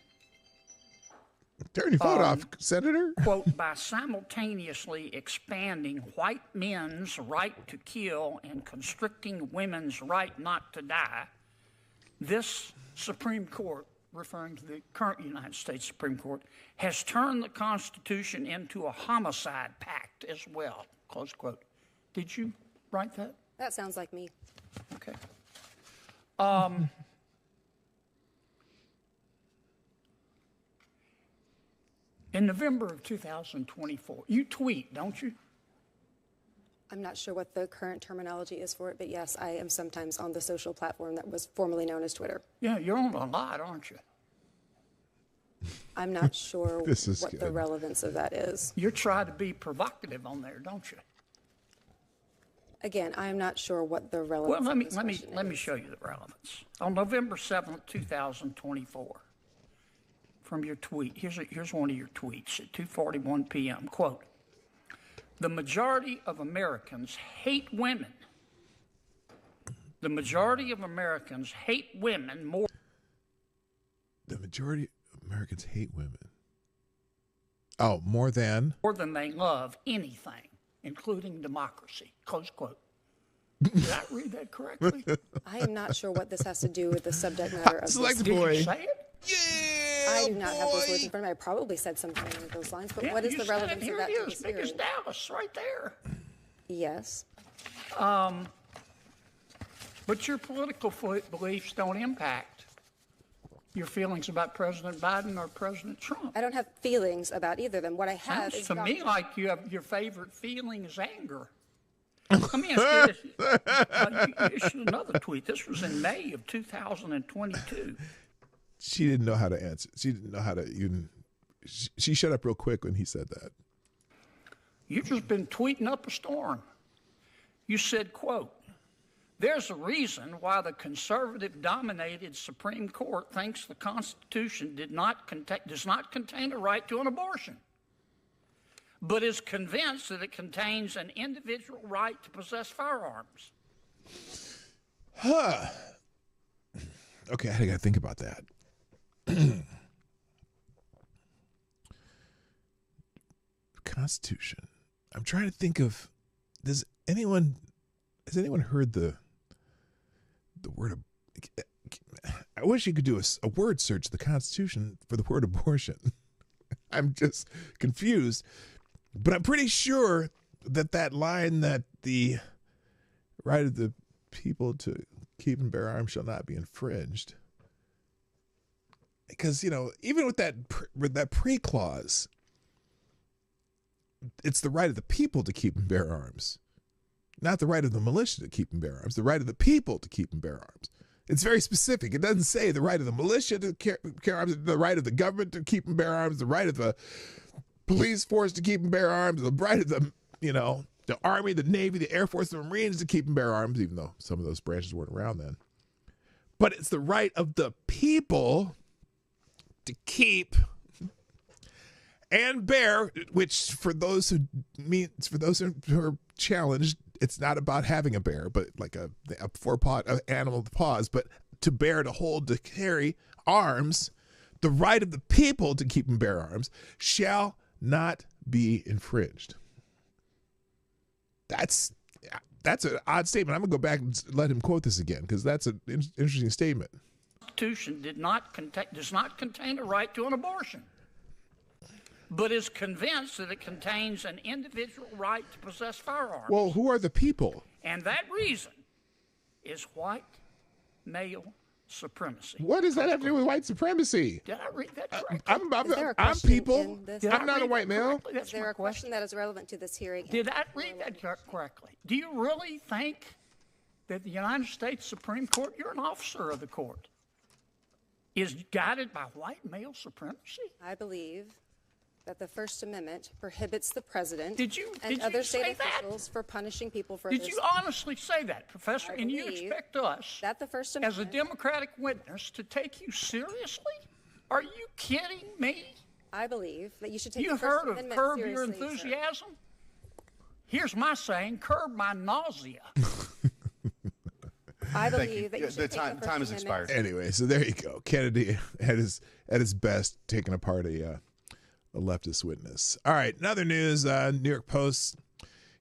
Turn your phone off, Senator. Quote, by simultaneously expanding white men's right to kill and constricting women's right not to die, this Supreme Court, referring to the current United States Supreme Court, has turned the Constitution into a homicide pact as well, close quote. Did you write that? That sounds like me. Okay. In November of 2024, you tweet, don't you? I'm not sure what the current terminology is for it, but yes, I am sometimes on the social platform that was formerly known as Twitter. Yeah, you're on a lot, aren't you? I'm not sure what good. The relevance of that is. You're trying to be provocative on there, don't you? Again, I'm not sure what the relevance well, of this let me show you the relevance. On November 7th, 2024, from your tweet, here's one of your tweets at 2:41 p.m. Quote, the majority of Americans hate women The majority of Americans hate women more. The majority of Americans hate women. Oh, more than They love anything, including democracy. Close quote. Did I read that correctly? I am not sure what this has to do with the subject matter of Select this. boy. Did you say it? Yeah, I do not have those words in front of me. I probably said something along those lines, but Yeah, what is you the said relevance here of that it to is, this big as hearing? Dallas, right there. Yes. But your political beliefs don't impact your feelings about President Biden or President Trump. I don't have feelings about either of them. What I have Sounds is to me doctrine. like you have your favorite feeling is anger. Let me ask you this. You issued another tweet. This was in May of 2022. She didn't know how to answer. She didn't know how to even. She shut up real quick when he said that. You've just been tweeting up a storm. You said, quote, "There's a reason why the conservative-dominated Supreme Court thinks the Constitution does not contain a right to an abortion, but is convinced that it contains an individual right to possess firearms." Huh. Okay, I gotta think about that. Constitution. I'm trying to think of. Has anyone heard the word? I wish you could do a word search of the Constitution for the word abortion. I'm just confused, but I'm pretty sure that line that the right of the people to keep and bear arms shall not be infringed. Because, even with that pre-clause, it's the right of the people to keep and bear arms, not the right of the militia to keep and bear arms, the right of the people to keep and bear arms. It's very specific. It doesn't say the right of the militia to carry arms, the right of the government to keep and bear arms, the right of the police force to keep and bear arms, the right of the, the Army, the Navy, the Air Force, the Marines to keep and bear arms, even though some of those branches weren't around then. But it's the right of the people to keep and bear, which for those who are challenged, it's not about having a bear, but like a animal with paws, but to bear, to hold, to carry arms, the right of the people to keep and bear arms shall not be infringed. That's an odd statement. I'm gonna go back and let him quote this again because that's an interesting statement. The Constitution does not contain a right to an abortion, but is convinced that it contains an individual right to possess firearms. Well, who are the people? And that reason is white male supremacy. What does that have to do with white supremacy? Did I read that correctly? I'm people. I'm not a white male. Is there a question that is relevant to this hearing? Did I read that correctly? Do you really think that the United States Supreme Court, you're an officer of the court, is guided by white male supremacy? I believe that the First Amendment prohibits the president and other state officials for punishing people for Did you honestly say that, Professor? And you expect us, that the First as a Democratic witness, to take you seriously? Are you kidding me? I believe that you should take you the First heard of Amendment curb seriously, your enthusiasm? Here's my saying, curb my nausea. I believe that you should the time has expired. Anyway, so there you go. Kennedy at his best taking apart a leftist witness. All right, another news, New York Post.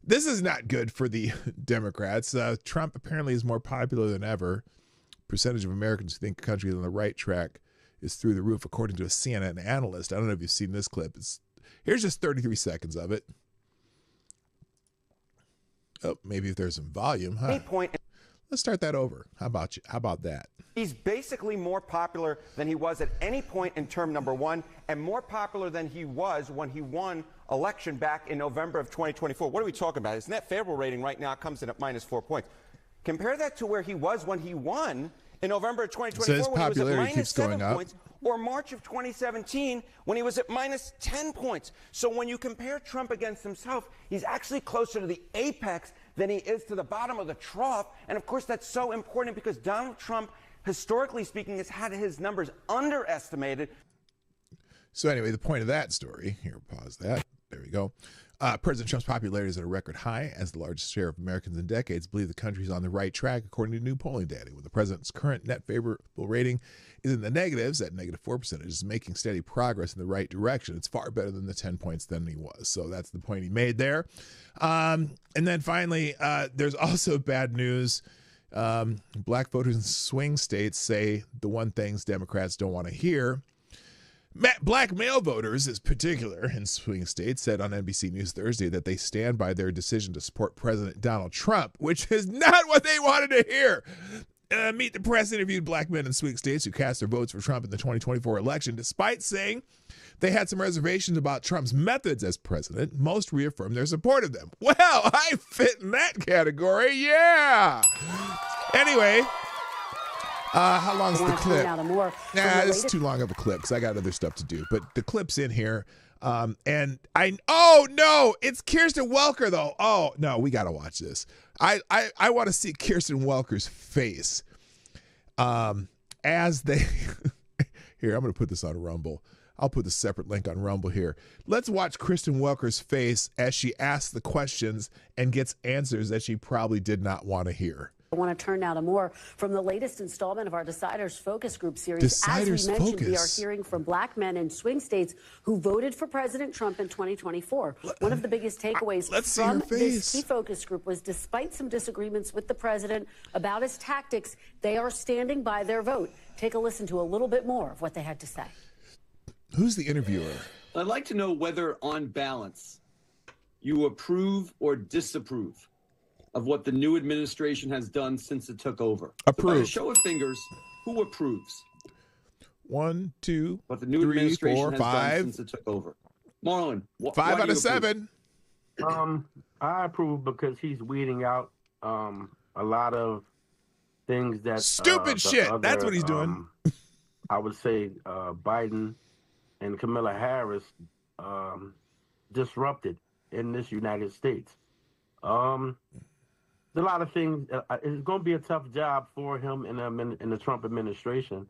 This is not good for the Democrats. Trump apparently is more popular than ever. Percentage of Americans who think the country is on the right track is through the roof, according to a CNN analyst. I don't know if you've seen this clip. Here's just 33 seconds of it. Oh, maybe if there's some volume, huh? Let's start that over. How about that? He's basically more popular than he was at any point in term number one, and more popular than he was when he won election back in November of 2024. What are we talking about? His net favorable rating right now comes in at -4 points. Compare that to where he was when he won in November of 2024, so his when he was popularity at keeps going -7 up. points, or March of 2017 when he was at -10 points. So when you compare Trump against himself, he's actually closer to the apex than he is to the bottom of the trough. And of course, that's so important because Donald Trump, historically speaking, has had his numbers underestimated. So anyway, the point of that story, here, pause that. There we go. President Trump's popularity is at a record high as the largest share of Americans in decades believe the country is on the right track, according to new polling data. With the president's current net favorable rating is in the negatives at -4%. It is making steady progress in the right direction. It's far better than the 10 points than he was. So that's the point he made there. And then finally, there's also bad news. Black voters in swing states say the one things Democrats don't want to hear. Black male voters, in particular in swing states, said on NBC News Thursday that they stand by their decision to support President Donald Trump, which is not what they wanted to hear. Meet the Press interviewed black men in swing states who cast their votes for Trump in the 2024 election, despite saying they had some reservations about Trump's methods as president. Most reaffirmed their support of them. Well, I fit in that category, yeah. Anyway. How long is the clip? This is too long of a clip because I got other stuff to do. But the clip's in here. Oh no, it's Kirsten Welker though. Oh no, we got to watch this. I want to see Kirsten Welker's face. As they, here, I'm going to put this on Rumble. I'll put the separate link on Rumble here. Let's watch Kristen Welker's face as she asks the questions and gets answers that she probably did not want to hear. I want to turn now to more from the latest installment of our Deciders Focus Group series. As we mentioned, we are hearing from black men in swing states who voted for President Trump in 2024. One of the biggest takeaways from this key focus group was despite some disagreements with the president about his tactics, they are standing by their vote. Take a listen to a little bit more of what they had to say. Who's the interviewer? I'd like to know whether, on balance, you approve or disapprove of what the new administration has done since it took over. Approve. So by a show of fingers, who approves? 1, 2, what the new 3, administration 4, has 5. done since it took over. Marlon, 5 out of 7. I approve because he's weeding out a lot of things that stupid shit. That's what he's doing. I would say Biden and Kamala Harris disrupted in this United States. There's a lot of things. It's going to be a tough job for him in the Trump administration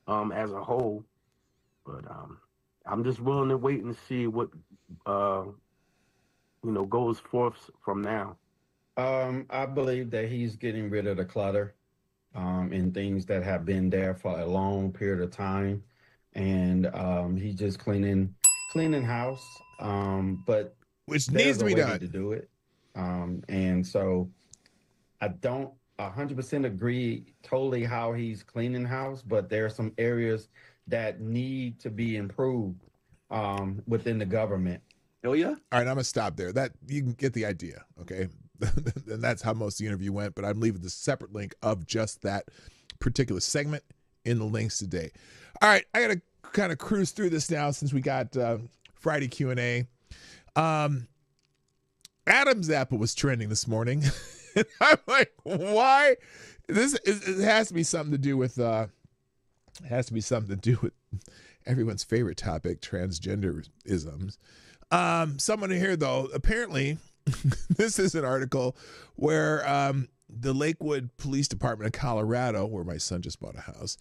as a whole. But I'm just willing to wait and see what goes forth from now. I believe that he's getting rid of the clutter and things that have been there for a long period of time, and he's just cleaning house. But which needs to be done to do it. And so I don't 100% agree totally how he's cleaning house, but there are some areas that need to be improved within the government. Oh yeah. All right, I'm gonna stop there. That you can get the idea, okay? And that's how most of the interview went. But I'm leaving the separate link of just that particular segment in the links today. All right, I gotta kind of cruise through this now since we got Friday Q&A. Adam's apple was trending this morning. And I'm like, why? It has to be something to do with everyone's favorite topic, transgenderisms. Someone here though, apparently this is an article where the Lakewood Police Department of Colorado, where my son just bought a house.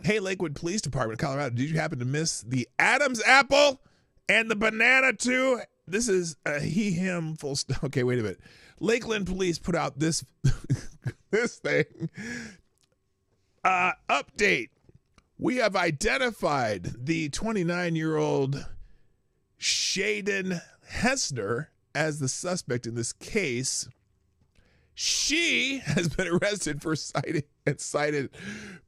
Hey, Lakewood Police Department of Colorado, did you happen to miss the Adam's apple and the banana too? This is a he, him, full stop. Okay, wait a minute. Lakeland Police put out this this thing. Update. We have identified the 29-year-old Shaden Hessner as the suspect in this case. She has been arrested for cited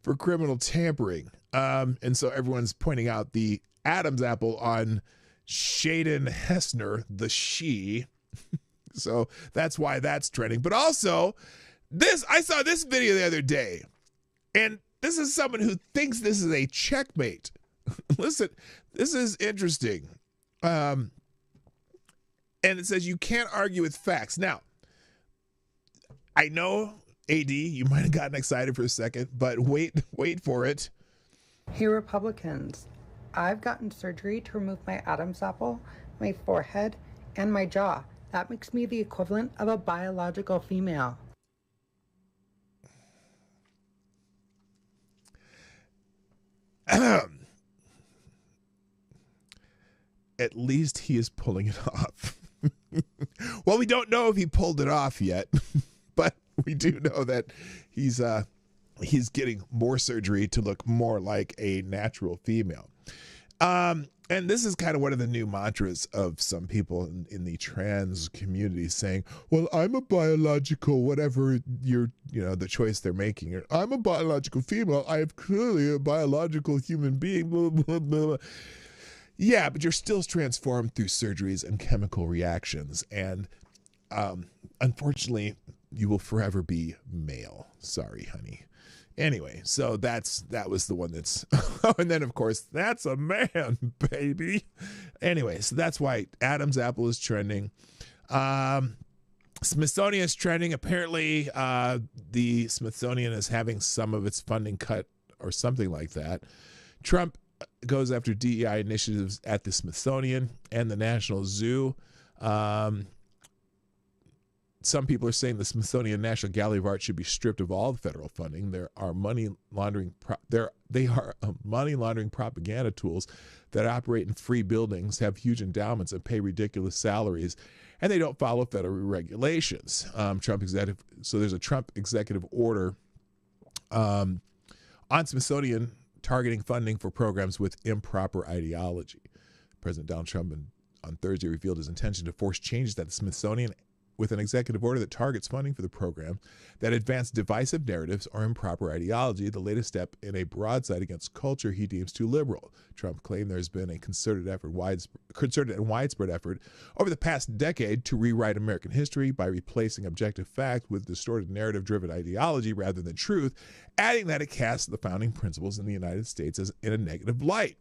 for criminal tampering. And so everyone's pointing out the Adam's apple on Shaden Hessner, the she. So that's why that's trending. But also, I saw this video the other day, and this is someone who thinks this is a checkmate. Listen, this is interesting. And it says you can't argue with facts. Now, I know, AD, you might have gotten excited for a second, but wait for it. Hey, Republicans. I've gotten surgery to remove my Adam's apple, my forehead, and my jaw. That makes me the equivalent of a biological female. at least he is pulling it off. Well, we don't know if he pulled it off yet, but we do know that he's getting more surgery to look more like a natural female. And this is kind of one of the new mantras of some people in the trans community, saying, well, I'm a biological, whatever the choice they're making. Or, I'm a biological female. I am clearly a biological human being. Blah, blah, blah. Yeah, but you're still transformed through surgeries and chemical reactions. And unfortunately, you will forever be male. Sorry, honey. Anyway, so that was the one that's, and then of course, that's a man, baby. Anyway, so that's why Adam's apple is trending. Smithsonian is trending. Apparently, the Smithsonian is having some of its funding cut or something like that. Trump goes after DEI initiatives at the Smithsonian and the National Zoo. Some people are saying the Smithsonian National Gallery of Art should be stripped of all federal funding. They are money laundering propaganda tools that operate in free buildings, have huge endowments, and pay ridiculous salaries, and they don't follow federal regulations. So there's a Trump executive order on Smithsonian targeting funding for programs with improper ideology. President Donald Trump on Thursday revealed his intention to force changes at the Smithsonian with an executive order that targets funding for the program that advance divisive narratives or improper ideology, the latest step in a broadside against culture he deems too liberal. Trump claimed there's been a concerted and widespread effort over the past decade to rewrite American history by replacing objective fact with distorted narrative-driven ideology rather than truth, adding that it casts the founding principles in the United States as in a negative light.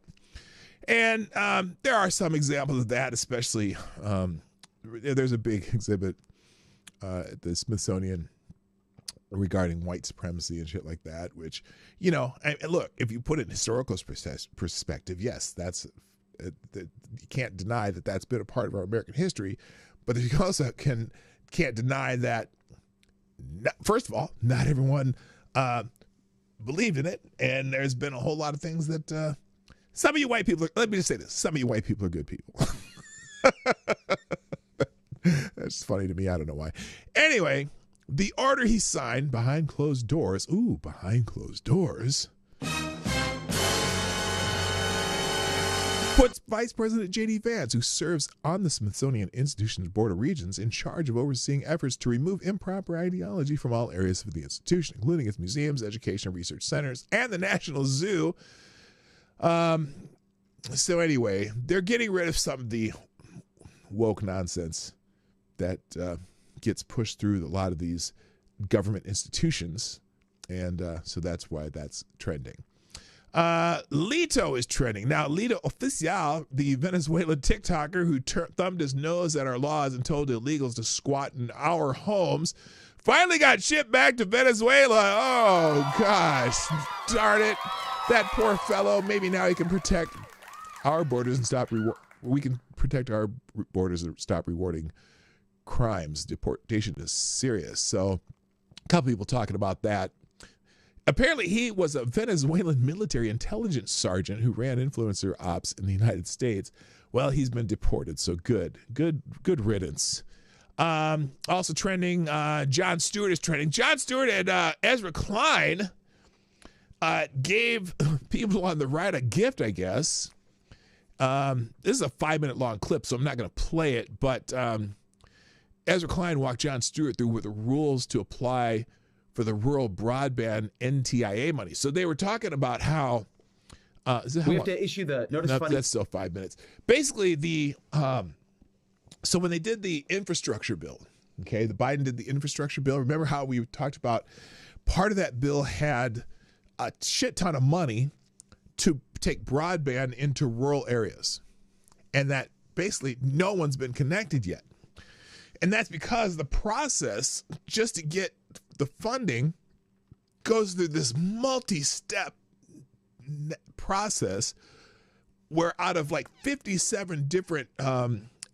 And there are some examples of that, especially there's a big exhibit at the Smithsonian regarding white supremacy and shit like that, which, look, if you put it in historical perspective, yes, you can't deny that that's been a part of our American history, but you also can't deny that, first of all, not everyone believed in it, and there's been a whole lot of things that some of you white people let me just say this, some of you white people are good people. That's funny to me. I don't know why. Anyway, the order he signed behind closed doors. Ooh, behind closed doors. Puts Vice President J.D. Vance, who serves on the Smithsonian Institution's Board of Regents, in charge of overseeing efforts to remove improper ideology from all areas of the institution, including its museums, education, and research centers, and the National Zoo. So anyway, they're getting rid of some of the woke nonsense that gets pushed through a lot of these government institutions. And so that's why that's trending. Lito is trending. Now, Lito Oficial, the Venezuelan TikToker who thumbed his nose at our laws and told illegals to squat in our homes, finally got shipped back to Venezuela. Oh, gosh. Darn it. That poor fellow. Maybe now he can protect our borders and we can protect our borders and stop rewarding crimes. Deportation is serious. So a couple people talking about that. Apparently he was a Venezuelan military intelligence sergeant who ran influencer ops in the United States. Well, he's been deported. So good riddance. Also trending, Jon Stewart is trending. Jon Stewart and Ezra Klein gave people on the right a gift, I guess. This is a 5-minute long clip, so I'm not going to play it, but Ezra Klein walked Jon Stewart through the rules to apply for the rural broadband NTIA money. So they were talking about how we have to issue the notice of funding. That's still 5 minutes. Basically, so when they did the infrastructure bill, okay, the Biden did the infrastructure bill. Remember how we talked about part of that bill had a shit ton of money to take broadband into rural areas, and that basically no one's been connected yet. And that's because the process just to get the funding goes through this multi-step process where out of like 57 different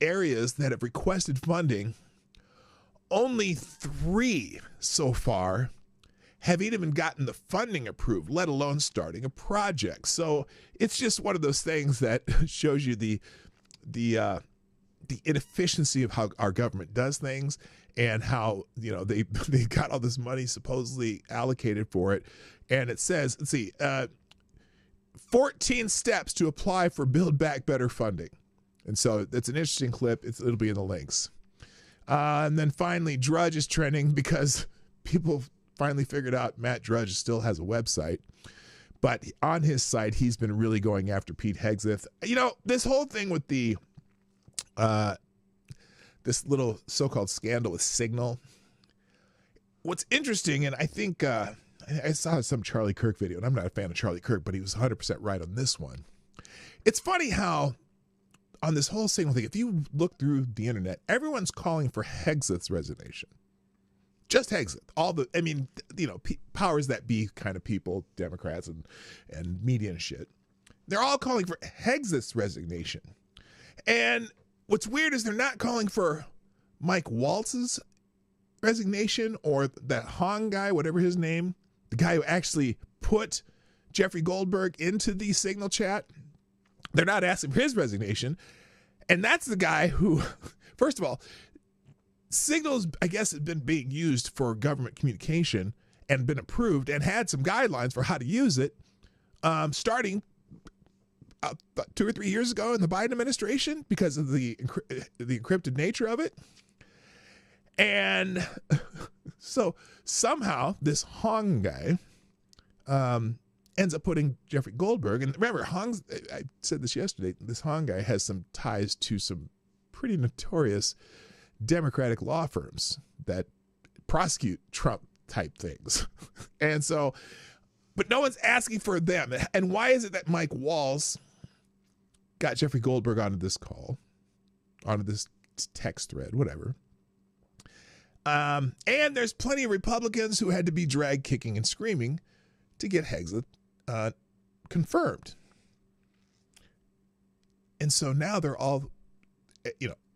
areas that have requested funding, only 3 so far have even gotten the funding approved, let alone starting a project. So it's just one of those things that shows you the the inefficiency of how our government does things, and how, you know, they got all this money supposedly allocated for it. And it says, let's see, 14 steps to apply for Build Back Better funding. And so it's an interesting clip. It'll be in the links. And then finally, Drudge is trending because people finally figured out Matt Drudge still has a website. But on his site, he's been really going after Pete Hegseth. You know, this whole thing with the this little so-called scandal with Signal. What's interesting, and I think I saw some Charlie Kirk video, and I'm not a fan of Charlie Kirk, but he was 100% right on this one. It's funny how on this whole Signal thing, if you look through the internet, everyone's calling for Hegseth's resignation. Just Hegseth. Powers that be kind of people, Democrats and media and shit. They're all calling for Hegseth's resignation. And what's weird is they're not calling for Mike Waltz's resignation, or that Hong guy, whatever his name, the guy who actually put Jeffrey Goldberg into the Signal chat. They're not asking for his resignation. And that's the guy who, first of all, Signal's, I guess, has been being used for government communication and been approved and had some guidelines for how to use it, starting 2 or 3 years ago in the Biden administration because of the encrypted nature of it. And so somehow this Hong guy ends up putting Jeffrey Goldberg. And remember, I said this yesterday, this Hong guy has some ties to some pretty notorious Democratic law firms that prosecute Trump type things. And so, but no one's asking for them. And why is it that Mike Walls got Jeffrey Goldberg onto this call, onto this text thread, whatever? And there's plenty of Republicans who had to be dragged kicking and screaming to get Hegseth confirmed. And so now they're all,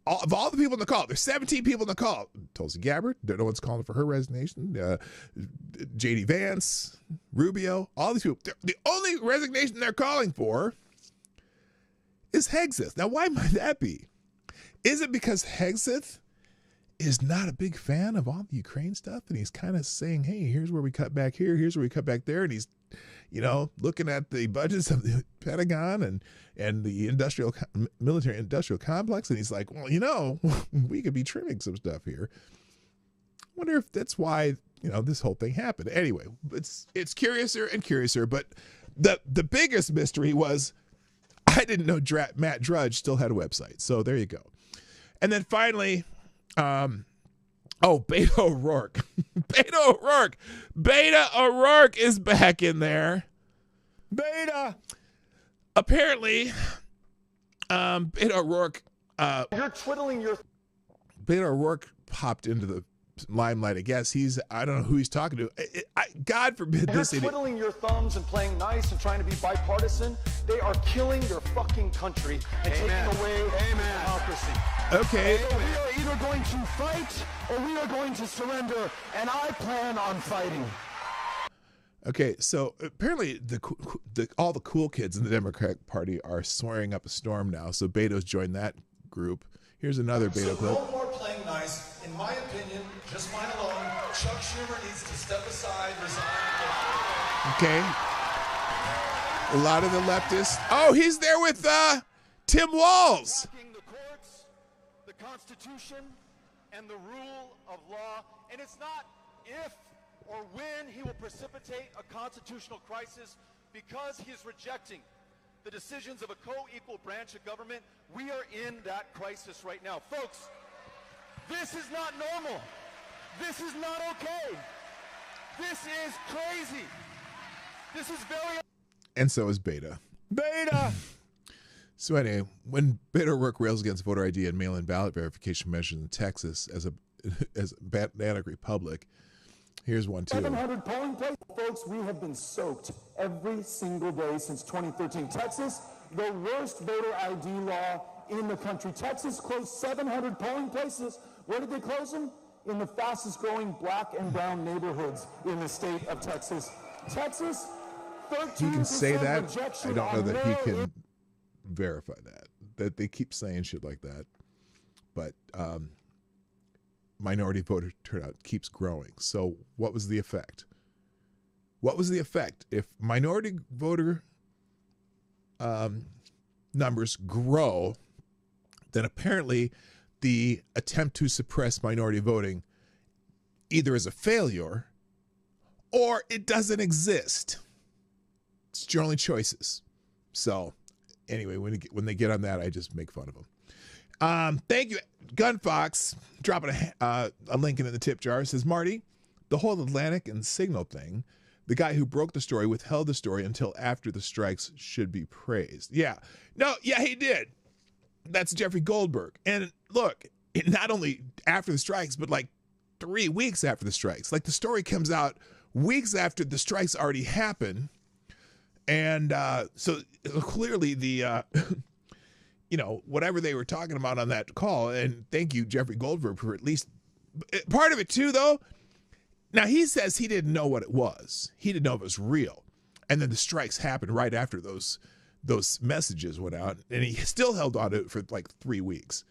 of all the people in the call, there's 17 people in the call. Tulsi Gabbard, no one's calling for her resignation. J.D. Vance, Rubio, all these people. The only resignation they're calling for is Hegseth. Now, why might that be? Is it because Hegseth is not a big fan of all the Ukraine stuff, and he's kind of saying, hey, here's where we cut back here, here's where we cut back there, and he's, looking at the budgets of the Pentagon and the military industrial complex, and he's like, well, we could be trimming some stuff here. I wonder if that's why, this whole thing happened. Anyway, it's curiouser and curiouser, but the biggest mystery was I didn't know Matt Drudge still had a website. So there you go. And then finally, Beto O'Rourke. Beto O'Rourke is back in there. Beta. Apparently, Beto O'Rourke. You're twiddling your. Beto O'Rourke popped into the limelight. I guess I don't know who he's talking to. God forbid this idiot. You're twiddling your thumbs and playing nice and trying to be bipartisan. They are killing your fucking country and taking away democracy. Okay. We are either going to fight or we are going to surrender, and I plan on fighting. Okay, so apparently all the cool kids in the Democratic Party are swearing up a storm now. So Beto's joined that group. Here's another Beto clip. No more playing nice. In my opinion, just mine alone, Chuck Schumer needs to step aside, resign. Okay. A lot of the leftists. Oh, he's there with Tim Walz. The courts, the Constitution, and the rule of law. And it's not if or when he will precipitate a constitutional crisis, because he is rejecting the decisions of a co-equal branch of government. We are in that crisis right now. Folks, this is not normal. This is not okay. This is crazy. This is very... And so is Beta. Beta! So anyway, when Beto O'Rourke rails against voter ID and mail-in ballot verification measures in Texas as a banana republic, here's one too. 700 polling places, folks. We have been soaked every single day since 2013. Texas, the worst voter ID law in the country. Texas closed 700 polling places. Where did they close them? In the fastest growing black and brown neighborhoods in the state of Texas. Texas, 13% He can say that. rejection I don't know on that he mail-in. can verify that. that they keep saying shit like that. But minority voter turnout keeps growing. So what was the effect? What was the effect? If minority voter numbers grow, then apparently the attempt to suppress minority voting either is a failure or it doesn't exist. It's generally choices. So anyway, when they get on that, I just make fun of them. Thank you, Gunfox, dropping a link in the tip jar. It says, Marty, the whole Atlantic and Signal thing, the guy who broke the story withheld the story until after the strikes should be praised. Yeah. No, yeah, he did. That's Jeffrey Goldberg. And look, not only after the strikes, but like 3 weeks after the strikes. Like the story comes out weeks after the strikes already happened. And so clearly the, whatever they were talking about on that call, and thank you, Jeffrey Goldberg, for at least part of it too, though. Now, he says he didn't know what it was. He didn't know if it was real. And then the strikes happened right after those messages went out, and he still held on to it for like 3 weeks.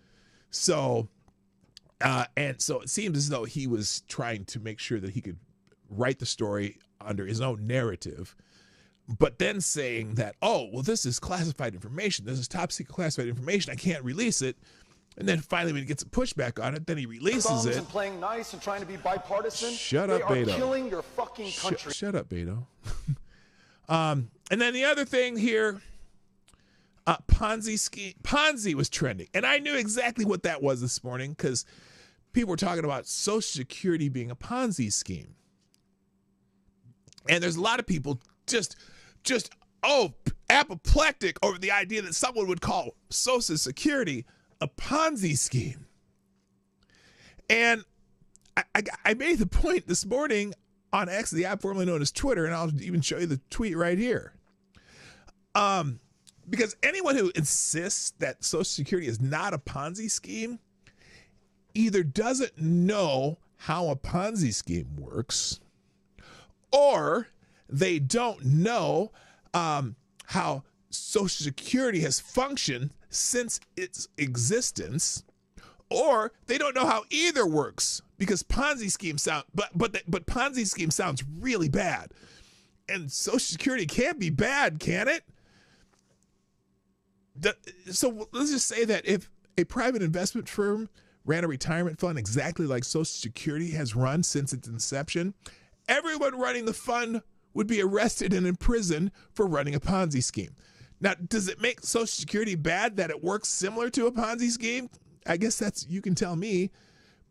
So, and so it seems as though he was trying to make sure that he could write the story under his own narrative, but then saying that, oh, well, this is classified information. This is top secret classified information. I can't release it. And then finally, when he gets a pushback on it, then he releases it. And playing nice and trying to be bipartisan. Shut up, Beto. They are killing your fucking country. Shut up, Beto. And then the other thing here, Ponzi scheme. Ponzi was trending. And I knew exactly what that was this morning because people were talking about Social Security being a Ponzi scheme. And there's a lot of people just apoplectic over the idea that someone would call Social Security a Ponzi scheme. And I made the point this morning on X, the app formerly known as Twitter, and I'll even show you the tweet right here. Because anyone who insists that Social Security is not a Ponzi scheme either doesn't know how a Ponzi scheme works, or they don't know how Social Security has functioned since its existence, or they don't know how either works, because Ponzi scheme sound but Ponzi scheme sounds really bad, and Social Security can't be bad, can it? So let's just say that if a private investment firm ran a retirement fund exactly like Social Security has run since its inception, everyone running the fund would be arrested and imprisoned for running a Ponzi scheme. Now, does it make Social Security bad that it works similar to a Ponzi scheme? I guess you can tell me.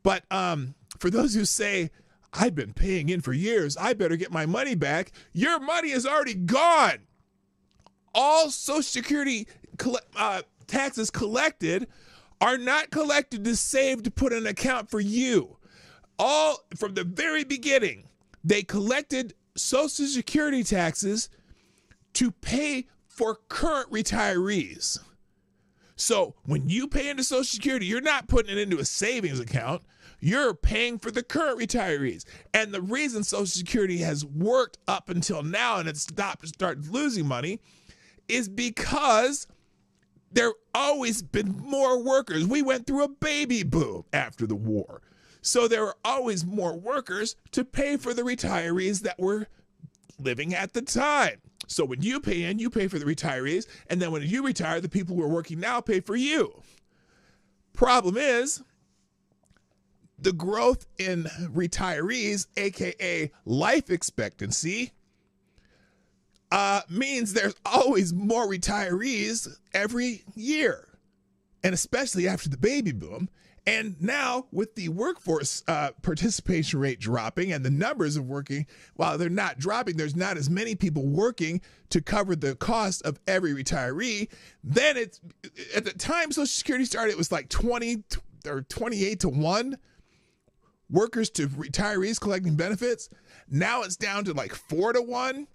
But for those who say, I've been paying in for years, I better get my money back, your money is already gone. All Social Security taxes collected are not collected to save to put in an account for you. All from the very beginning, they collected Social Security taxes to pay for current retirees. So when you pay into Social Security, you're not putting it into a savings account. You're paying for the current retirees. And the reason Social Security has worked up until now and it started losing money is because there always been more workers. We went through a baby boom after the war. So there were always more workers to pay for the retirees that were living at the time. So when you pay in, you pay for the retirees, and then when you retire, the people who are working now pay for you. Problem is, the growth in retirees, aka life expectancy, means there's always more retirees every year, and especially after the baby boom. And now with the workforce participation rate dropping and the numbers of working, while they're not dropping, there's not as many people working to cover the cost of every retiree. Then it's, at the time Social Security started, it was like 20 or 28 to 1 workers to retirees collecting benefits. Now it's down to like 4 to 1.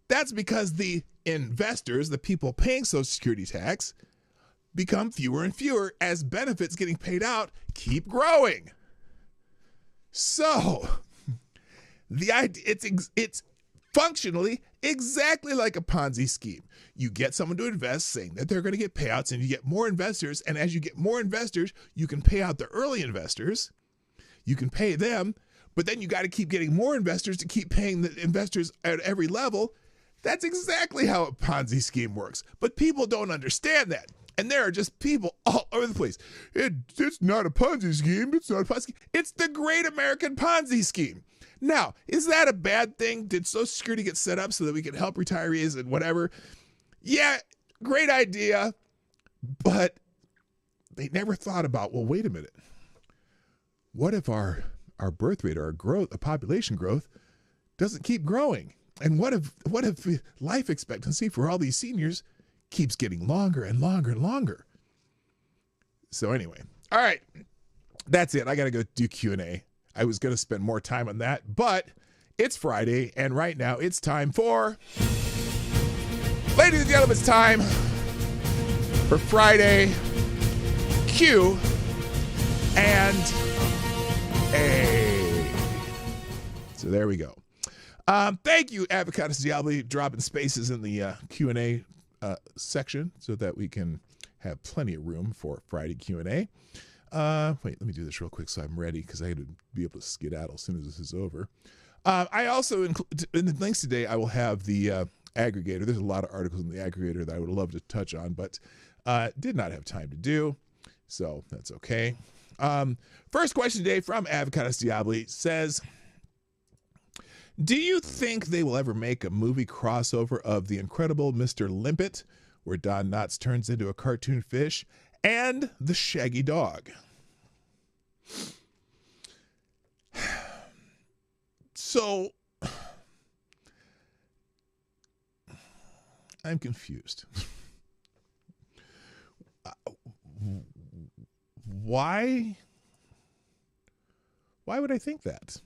That's because the investors, the people paying Social Security tax, become fewer and fewer as benefits getting paid out keep growing. So the idea, it's functionally exactly like a Ponzi scheme. You get someone to invest saying that they're going to get payouts, and you get more investors. And as you get more investors, you can pay out the early investors. You can pay them, but then you got to keep getting more investors to keep paying the investors at every level. That's exactly how a Ponzi scheme works. But people don't understand that. And there are just people all over the place. It's not a Ponzi scheme. It's not a Ponzi scheme. It's the great American Ponzi scheme. Now, is that a bad thing? Did Social Security get set up so that we can help retirees and whatever? Yeah, great idea. But they never thought about, well, wait a minute. What if our birth rate or our growth, a population growth, doesn't keep growing? And what if life expectancy for all these seniors keeps getting longer and longer and longer? So anyway, all right, that's it. I got to go do Q&A. I was going to spend more time on that, but it's Friday, and right now it's time for, ladies and gentlemen, it's time for Friday Q and A. So there we go. Thank you, Avocados Diablo, dropping spaces in the Q&A section so that we can have plenty of room for Friday Q&A. Wait, let me do this real quick so I'm ready, because I had to be able to skedaddle as soon as this is over. I also, in the links today, I will have the aggregator. There's a lot of articles in the aggregator that I would love to touch on, but did not have time to do, so that's okay. First question today from Avocados Diablo says, do you think they will ever make a movie crossover of The Incredible Mr. Limpet, where Don Knotts turns into a cartoon fish, and The Shaggy Dog? So, I'm confused. Why would I think that?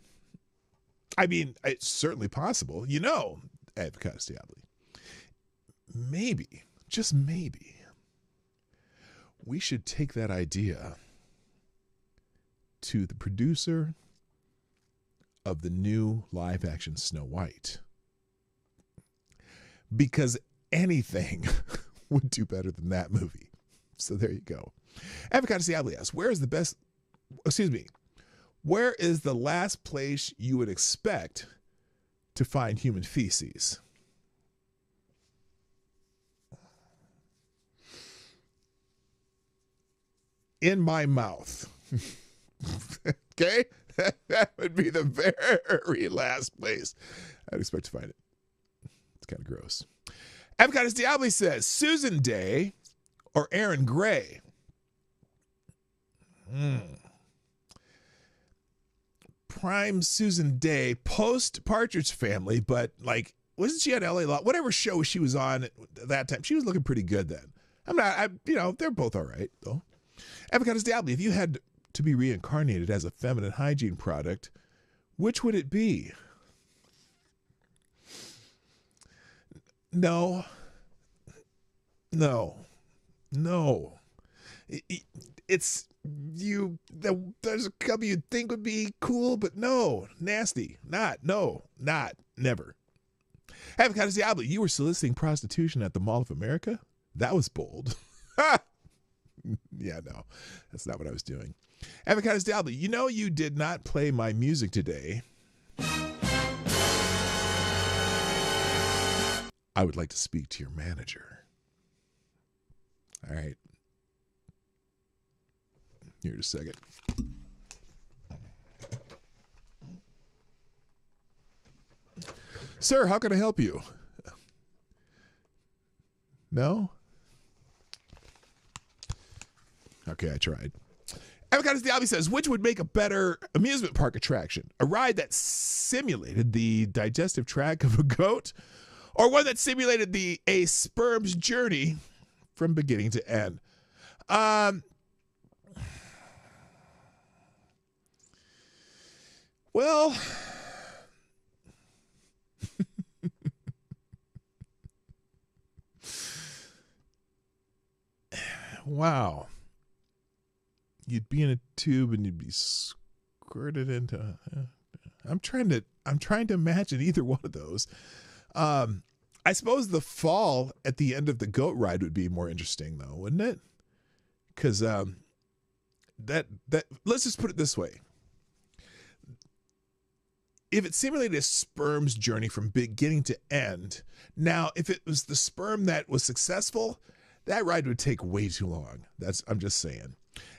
I mean, it's certainly possible. You know, Avocados Diablo. Maybe, just maybe, we should take that idea to the producer of the new live-action Snow White. Because anything would do better than that movie. So there you go. Avocados Diablo asks, where is the last place you would expect to find human feces? In my mouth. Okay? That would be the very last place I'd expect to find it. It's kind of gross. Avocados Diablo says, Susan Day or Aaron Gray? Prime Susan Day, post Partridge Family, but like, wasn't she on LA Law? Whatever show she was on at that time, she was looking pretty good then. They're both all right, though. Avocados Diablo, if you had to be reincarnated as a feminine hygiene product, which would it be? No. It's you. There's a couple you'd think would be cool, but no, nasty. Not never. Avocados Diablo, you were soliciting prostitution at the Mall of America? That was bold. Yeah, no, that's not what I was doing. Avocados Diablo, you know you did not play my music today. I would like to speak to your manager. All right. Here in a second. Sir, how can I help you? No? Okay, I tried. Avocados Diablo says, which would make a better amusement park attraction? A ride that simulated the digestive tract of a goat, or one that simulated a sperm's journey from beginning to end? Well, wow. You'd be in a tube and you'd be squirted into. I'm trying to imagine either one of those. I suppose the fall at the end of the goat ride would be more interesting, though, wouldn't it? Because that let's just put it this way. If it simulated a sperm's journey from beginning to end, now if it was the sperm that was successful, that ride would take way too long. I'm just saying.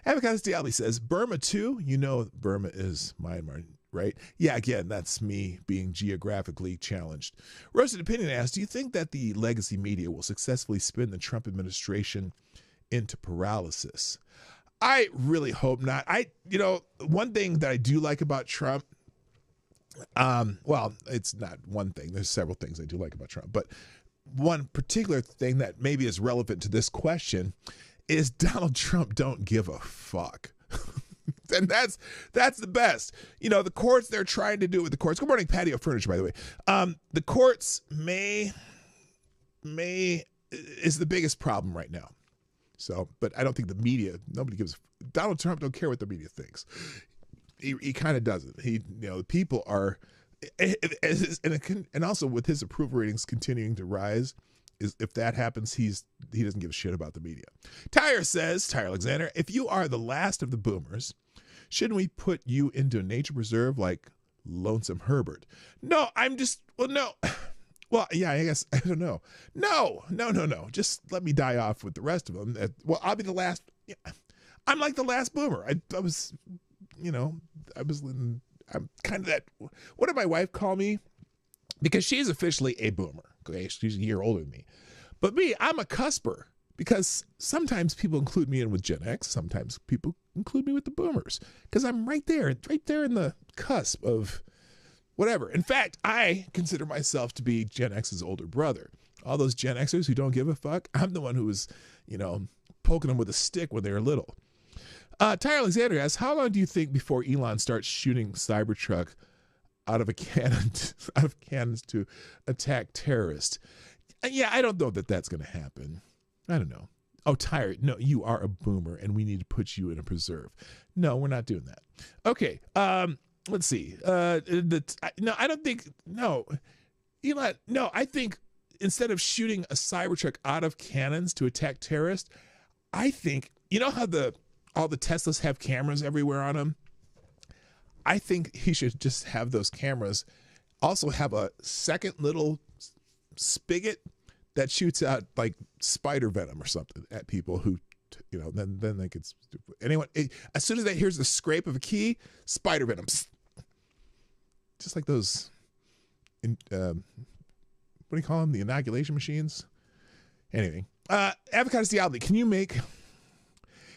Avocados Diabli says, Burma too? You know Burma is Myanmar, right? Yeah, again, that's me being geographically challenged. Roasted Opinion asks, do you think that the legacy media will successfully spin the Trump administration into paralysis? I really hope not. One thing that I do like about Trump, well, it's not one thing. There's several things I do like about Trump, but one particular thing that maybe is relevant to this question is Donald Trump don't give a fuck. And that's the best. The courts, they're trying to do it with the courts. Good morning, Patio Furniture, by the way. The courts may is the biggest problem right now. So, but I don't think the media, Donald Trump don't care what the media thinks. He kind of doesn't. The people are, and also with his approval ratings continuing to rise, if that happens, he doesn't give a shit about the media. Tyre Alexander, if you are the last of the boomers, shouldn't we put you into a nature preserve like Lonesome Herbert? No, no. Well, yeah, I guess, I don't know. No. Just let me die off with the rest of them. Well, I'll be the last. I'm like the last boomer. I'm kind of that. What did my wife call me? Because she's officially a boomer. Okay, she's a year older than me. But me, I'm a cusper. Because sometimes people include me in with Gen X. Sometimes people include me with the boomers. Because I'm right there in the cusp of whatever. In fact, I consider myself to be Gen X's older brother. All those Gen Xers who don't give a fuck, I'm the one who was, poking them with a stick when they were little. Tyre Alexander asks, how long do you think before Elon starts shooting Cybertruck out of cannons to attack terrorists? Yeah, I don't know that that's going to happen. I don't know. Oh, Tyre, no, you are a boomer and we need to put you in a preserve. No, we're not doing that. Okay, let's see. No, I don't think, no. Elon, no, I think instead of shooting a Cybertruck out of cannons to attack terrorists, I think, how all the Teslas have cameras everywhere on them? I think he should just have those cameras also have a second little spigot that shoots out like spider venom or something at people who, then they could, anyone, as soon as that hears the scrape of a key, spider venom. Just like those, what do you call them? The inoculation machines? Anyway, Avocados Diabli,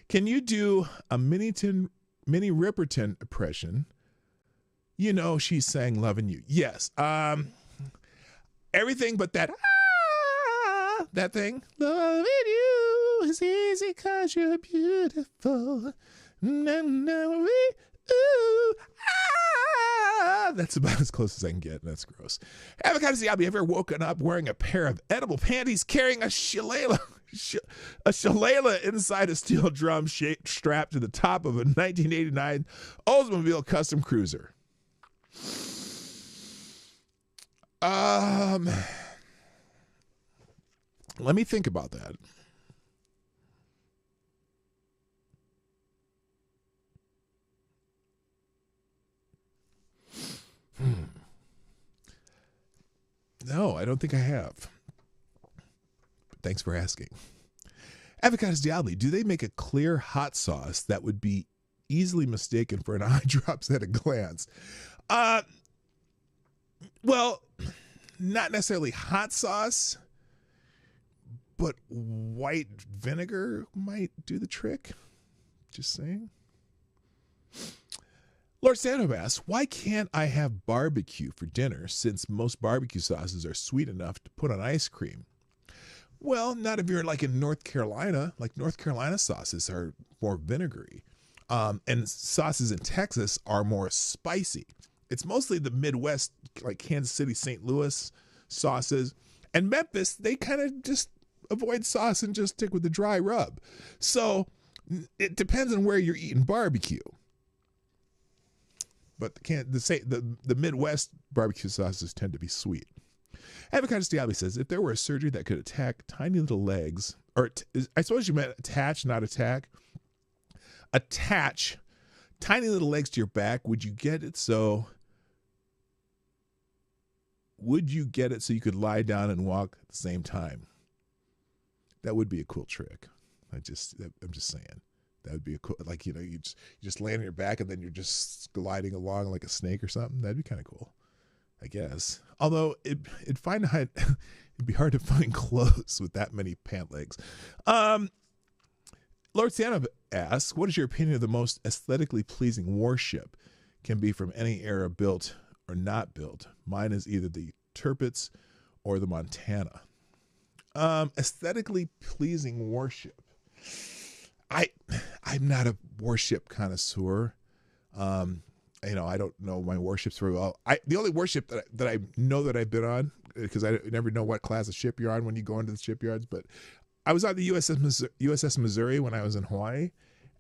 can you do a Minnie Riperton impression? She's saying loving you. Yes. Everything but that thing. Loving you is easy 'cause you're beautiful. That's about as close as I can get, and that's gross. Avocados Diabli, ever woken up wearing a pair of edible panties carrying a shillelagh inside a steel drum strapped to the top of a 1989 Oldsmobile Custom Cruiser? Let me think about that. No, I don't think I have. But thanks for asking. Avocados Diabli, do they make a clear hot sauce that would be easily mistaken for an eye drops at a glance? Well, not necessarily hot sauce, but white vinegar might do the trick. Just saying. Lord Stanhope asks, why can't I have barbecue for dinner since most barbecue sauces are sweet enough to put on ice cream? Well, not if you're like in North Carolina. Like North Carolina sauces are more vinegary. And sauces in Texas are more spicy. It's mostly the Midwest, like Kansas City, St. Louis sauces. And Memphis, they kind of just avoid sauce and just stick with the dry rub. So it depends on where you're eating barbecue. But the Midwest barbecue sauces tend to be sweet. Avocado Stiabi says, if there were a surgery that could attack tiny little legs, or I suppose you meant attach, not attack. Attach tiny little legs to your back, would you get it so you could lie down and walk at the same time? That would be a cool trick. I'm just saying. That would be a cool, like, you just lay on your back and then you're just gliding along like a snake or something. That'd be kind of cool, I guess. Although it'd be hard to find clothes with that many pant legs. Lord Santa asks, what is your opinion of the most aesthetically pleasing warship? Can be from any era, built or not built. Mine is either the Tirpitz or the Montana. Aesthetically pleasing warship. I'm not a warship connoisseur. I don't know my warships very well. The only warship that I know that I've been on, because I never know what class of ship you're on when you go into the shipyards, but I was on the USS Missouri when I was in Hawaii,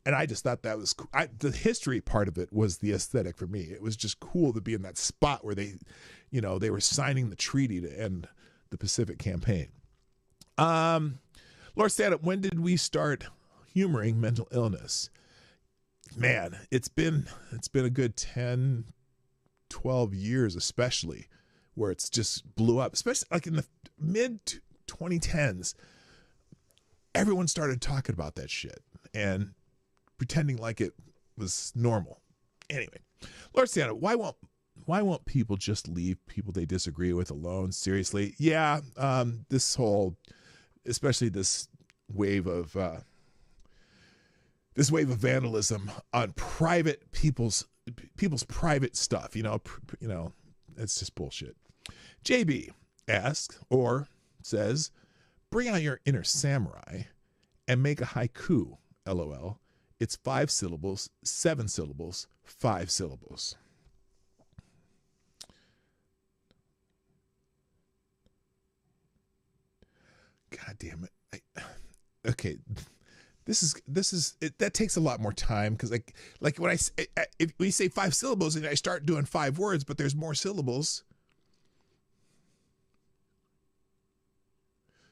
and I just thought that was cool. The history part of it was the aesthetic for me. It was just cool to be in that spot where they were signing the treaty to end the Pacific campaign. Lord Santa, when did we start humoring mental illness? Man, it's been a good 10, 12 years, especially, where it's just blew up, especially like in the mid 2010s. Everyone started talking about that shit and pretending like it was normal. Anyway, Lord Santa, why won't people just leave people they disagree with alone? Seriously, yeah. Especially this wave of vandalism on people's private stuff. It's just bullshit. JB asks or says, bring out your inner samurai and make a haiku. LOL. It's 5 syllables, 7 syllables, 5 syllables. God damn it. Okay. This is that takes a lot more time, because like when when you say 5 syllables and I start doing 5 words, but there's more syllables.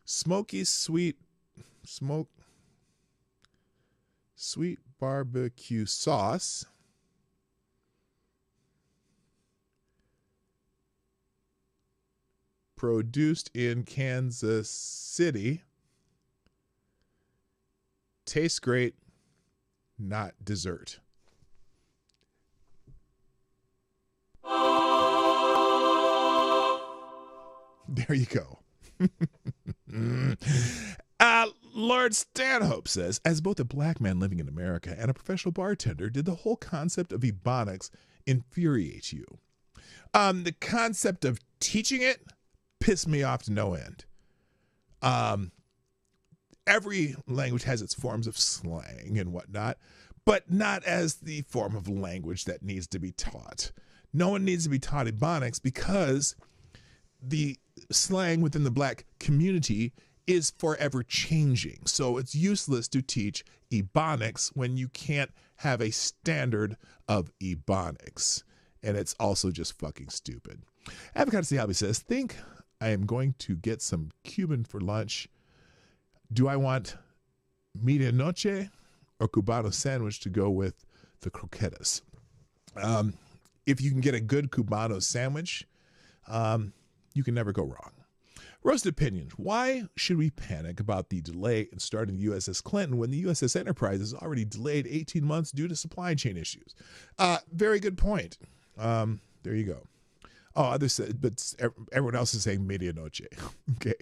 Smoky sweet barbecue sauce. Produced in Kansas City. Tastes great, not dessert. There you go. Lord Stanhope says, as both a black man living in America and a professional bartender, did the whole concept of ebonics infuriate you? The concept of teaching it pissed me off to no end. Every language has its forms of slang and whatnot, but not as the form of language that needs to be taught. No one needs to be taught ebonics because the slang within the black community is forever changing. So it's useless to teach ebonics when you can't have a standard of ebonics. And it's also just fucking stupid. Avocado Siabi says, think I am going to get some Cuban for lunch. Do I want medianoche or Cubano sandwich to go with the croquetas? If you can get a good Cubano sandwich, you can never go wrong. Roasted opinions. Why should we panic about the delay in starting the USS Clinton when the USS Enterprise is already delayed 18 months due to supply chain issues? Very good point. There you go. Oh, others said, but everyone else is saying medianoche. Okay.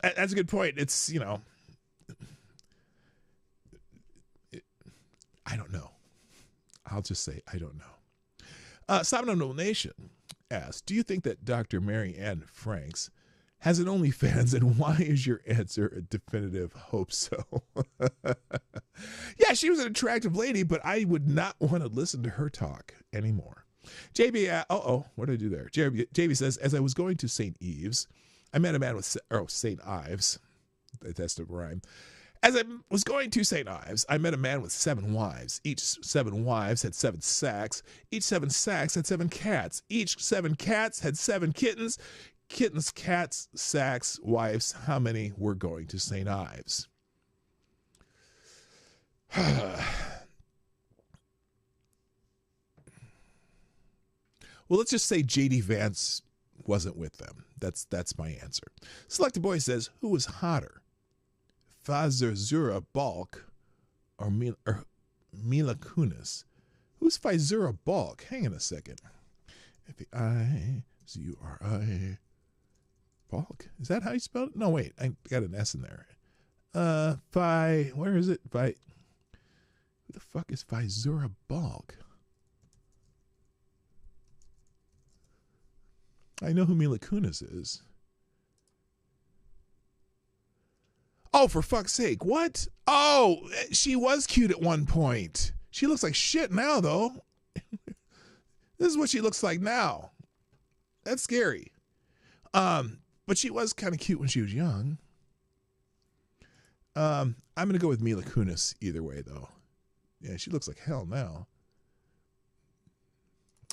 That's a good point. It's, I don't know. I'll just say I don't know. Sabino Nation asks, do you think that Dr. Mary Ann Franks has an OnlyFans, and why is your answer a definitive hope so? Yeah, she was an attractive lady, but I would not want to listen to her talk anymore. JB, what did I do there? JB says, as I was going to St. Ives, I met a man with, St. Ives, that's the rhyme, As I was going to St. Ives, I met a man with 7 wives. Each 7 wives had 7 sacks. Each 7 sacks had 7 cats. Each 7 cats had 7 kittens. Kittens, cats, sacks, wives. How many were going to St. Ives? Well, let's just say J.D. Vance wasn't with them. That's my answer. Selected Boy says, who was hotter? Fazura Balk or Mila Kunis? Who's Fazura Balk? Hang on a second. F-A-I-Z-U-R-I. Balk? Is that how you spell it? No, wait. I got an S in there. Where is it? Who the fuck is Fazura Balk? I know who Mila Kunis is. Oh, for fuck's sake. What? Oh, she was cute at one point. She looks like shit now, though. This is what she looks like now. That's scary. But she was kind of cute when she was young. I'm going to go with Mila Kunis either way, though. Yeah, she looks like hell now.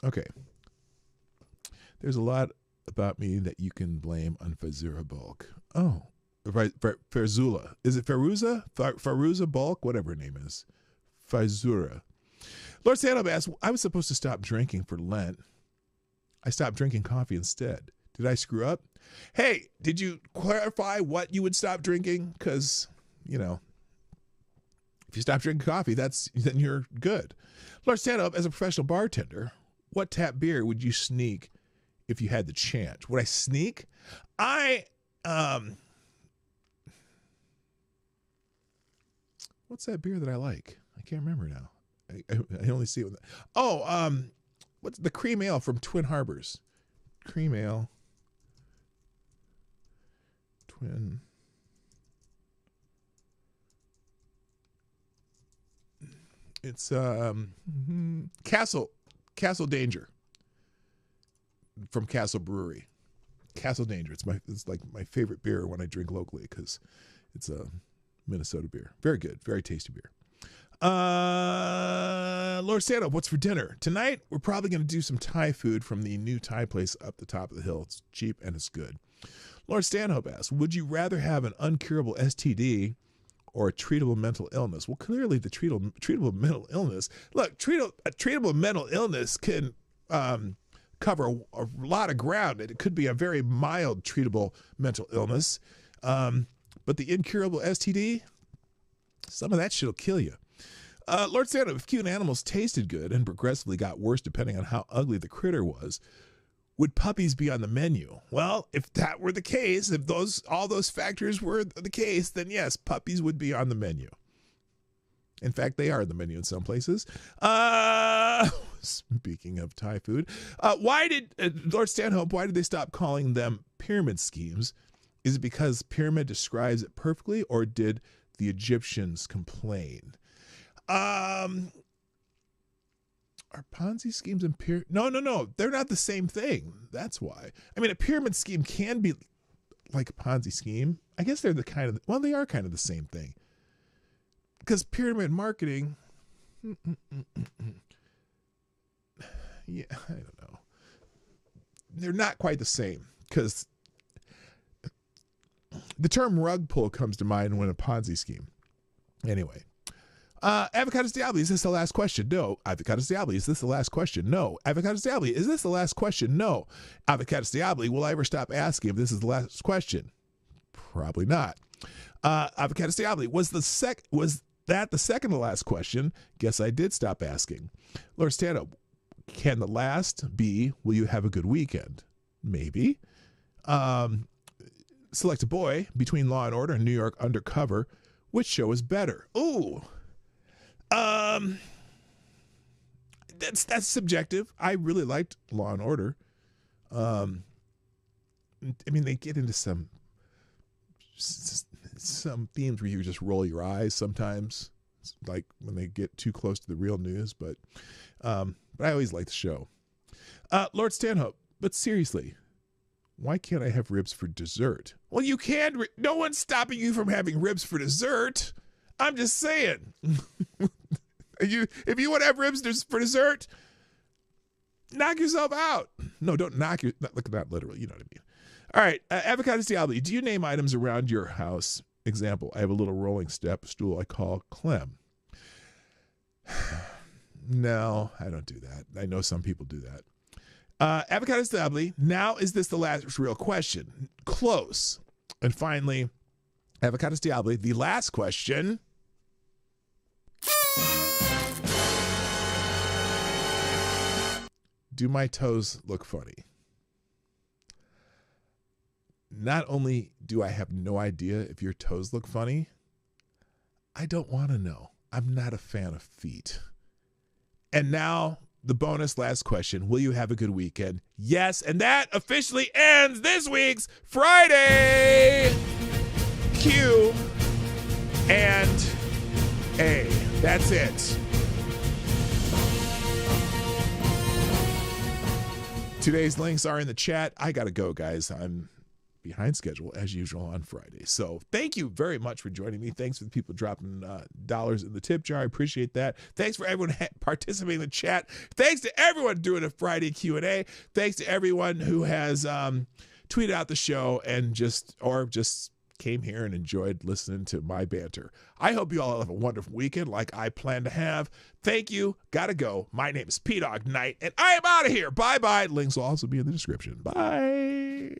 Okay. There's a lot about me that you can blame on Fazura Balk. Oh, Ferzula. Is it Feruza? Feruza Balk? Whatever her name is. Fazura. Lord Stanhope asks, I was supposed to stop drinking for Lent. I stopped drinking coffee instead. Did I screw up? Hey, did you clarify what you would stop drinking? Because, you know, if you stop drinking coffee, then you're good. Lord Stanhope, as a professional bartender, what tap beer would you sneak if you had the chance? Would I sneak? What's that beer that I like? I can't remember now. I only see it with what's the cream ale from Twin Harbors? Cream ale. Twin. It's Castle Danger from Castle Brewery. Castle Danger. It's like my favorite beer when I drink locally because it's a Minnesota beer. Very good, very tasty beer. Lord Stanhope, what's for dinner? Tonight, we're probably going to do some Thai food from the new Thai place up the top of the hill. It's cheap and it's good. Lord Stanhope asks, would you rather have an uncurable STD or a treatable mental illness? Well, clearly the treatable mental illness. Look, a treatable mental illness can cover a lot of ground. It could be a very mild treatable mental illness. But the incurable STD, some of that shit will kill you. Lord Stanhope, if cute animals tasted good and progressively got worse depending on how ugly the critter was, would puppies be on the menu? Well, if that were the case, if all those factors were the case, then yes, puppies would be on the menu. In fact, they are on the menu in some places. Speaking of Thai food, Lord Stanhope, why did they stop calling them pyramid schemes? Is it because pyramid describes it perfectly, or did the Egyptians complain? Are Ponzi schemes and pyramid? No. They're not the same thing. That's why. I mean, a pyramid scheme can be like a Ponzi scheme. I guess they're they are kind of the same thing. Because pyramid marketing, yeah, I don't know. They're not quite the same because the term rug pull comes to mind when a Ponzi scheme. Anyway. Avocados Diabli, is this the last question? No. Avocados Diabli, is this the last question? No. Avocados Diabli, is this the last question? No. Avocados Diabli, will I ever stop asking if this is the last question? Probably not. Avocados Diabli, was that the second to last question? Guess I did stop asking. Lord Stanhope, can the last be, will you have a good weekend? Maybe. Select a boy, between Law and Order and New York Undercover, which show is better? Ooh. That's subjective. I really liked Law and Order. I mean, they get into some themes where you just roll your eyes sometimes, like when they get too close to the real news. But I always like the show. Lord Stanhope, but seriously, why can't I have ribs for dessert? Well, you can. No one's stopping you from having ribs for dessert. I'm just saying. If you want to have ribs for dessert, knock yourself out. No, don't knock your. Look at that literally. You know what I mean. All right, Avocados Diablo. Do you name items around your house? Example: I have a little rolling step stool I call Clem. No, I don't do that. I know some people do that. Avocados Diablo. Now, is this the last real question? Close. And finally, Avocados Diablo. The last question. Do my toes look funny? Not only do I have no idea if your toes look funny, I don't want to know. I'm not a fan of feet. And now, the bonus last question. Will you have a good weekend? Yes, and that officially ends this week's Friday Q and A. That's it. Today's links are in the chat. I got to go, guys. I'm behind schedule as usual on Friday. So thank you very much for joining me. Thanks for the people dropping dollars in the tip jar. I appreciate that. Thanks for everyone participating in the chat. Thanks to everyone doing a Friday Q&A. Thanks to everyone who has tweeted out the show and just came here and enjoyed listening to my banter. I hope you all have a wonderful weekend like I plan to have. Thank you. Gotta go. My name is Dawg Knight, and I am out of here. Bye-bye. Links will also be in the description. Bye.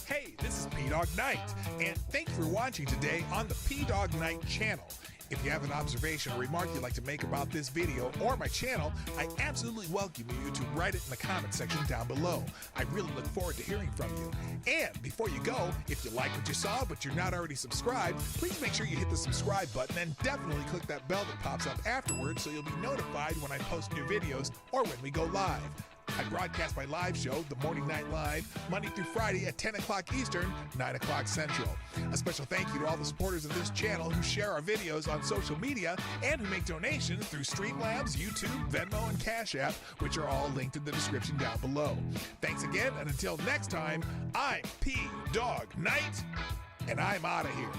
Hey, this is Dawg Knight, and thank you for watching today on the Dawg Knight Channel. If you have an observation or remark you'd like to make about this video or my channel, I absolutely welcome you to write it in the comment section down below. I really look forward to hearing from you. And before you go, if you like what you saw but you're not already subscribed, please make sure you hit the subscribe button and definitely click that bell that pops up afterwards so you'll be notified when I post new videos or when we go live. I broadcast my live show, The Morning Night Live, Monday through Friday at 10 o'clock Eastern, 9 o'clock Central. A special thank you to all the supporters of this channel who share our videos on social media and who make donations through Streamlabs, YouTube, Venmo, and Cash App, which are all linked in the description down below. Thanks again, and until next time, I'm Dawg Knight, and I'm out of here.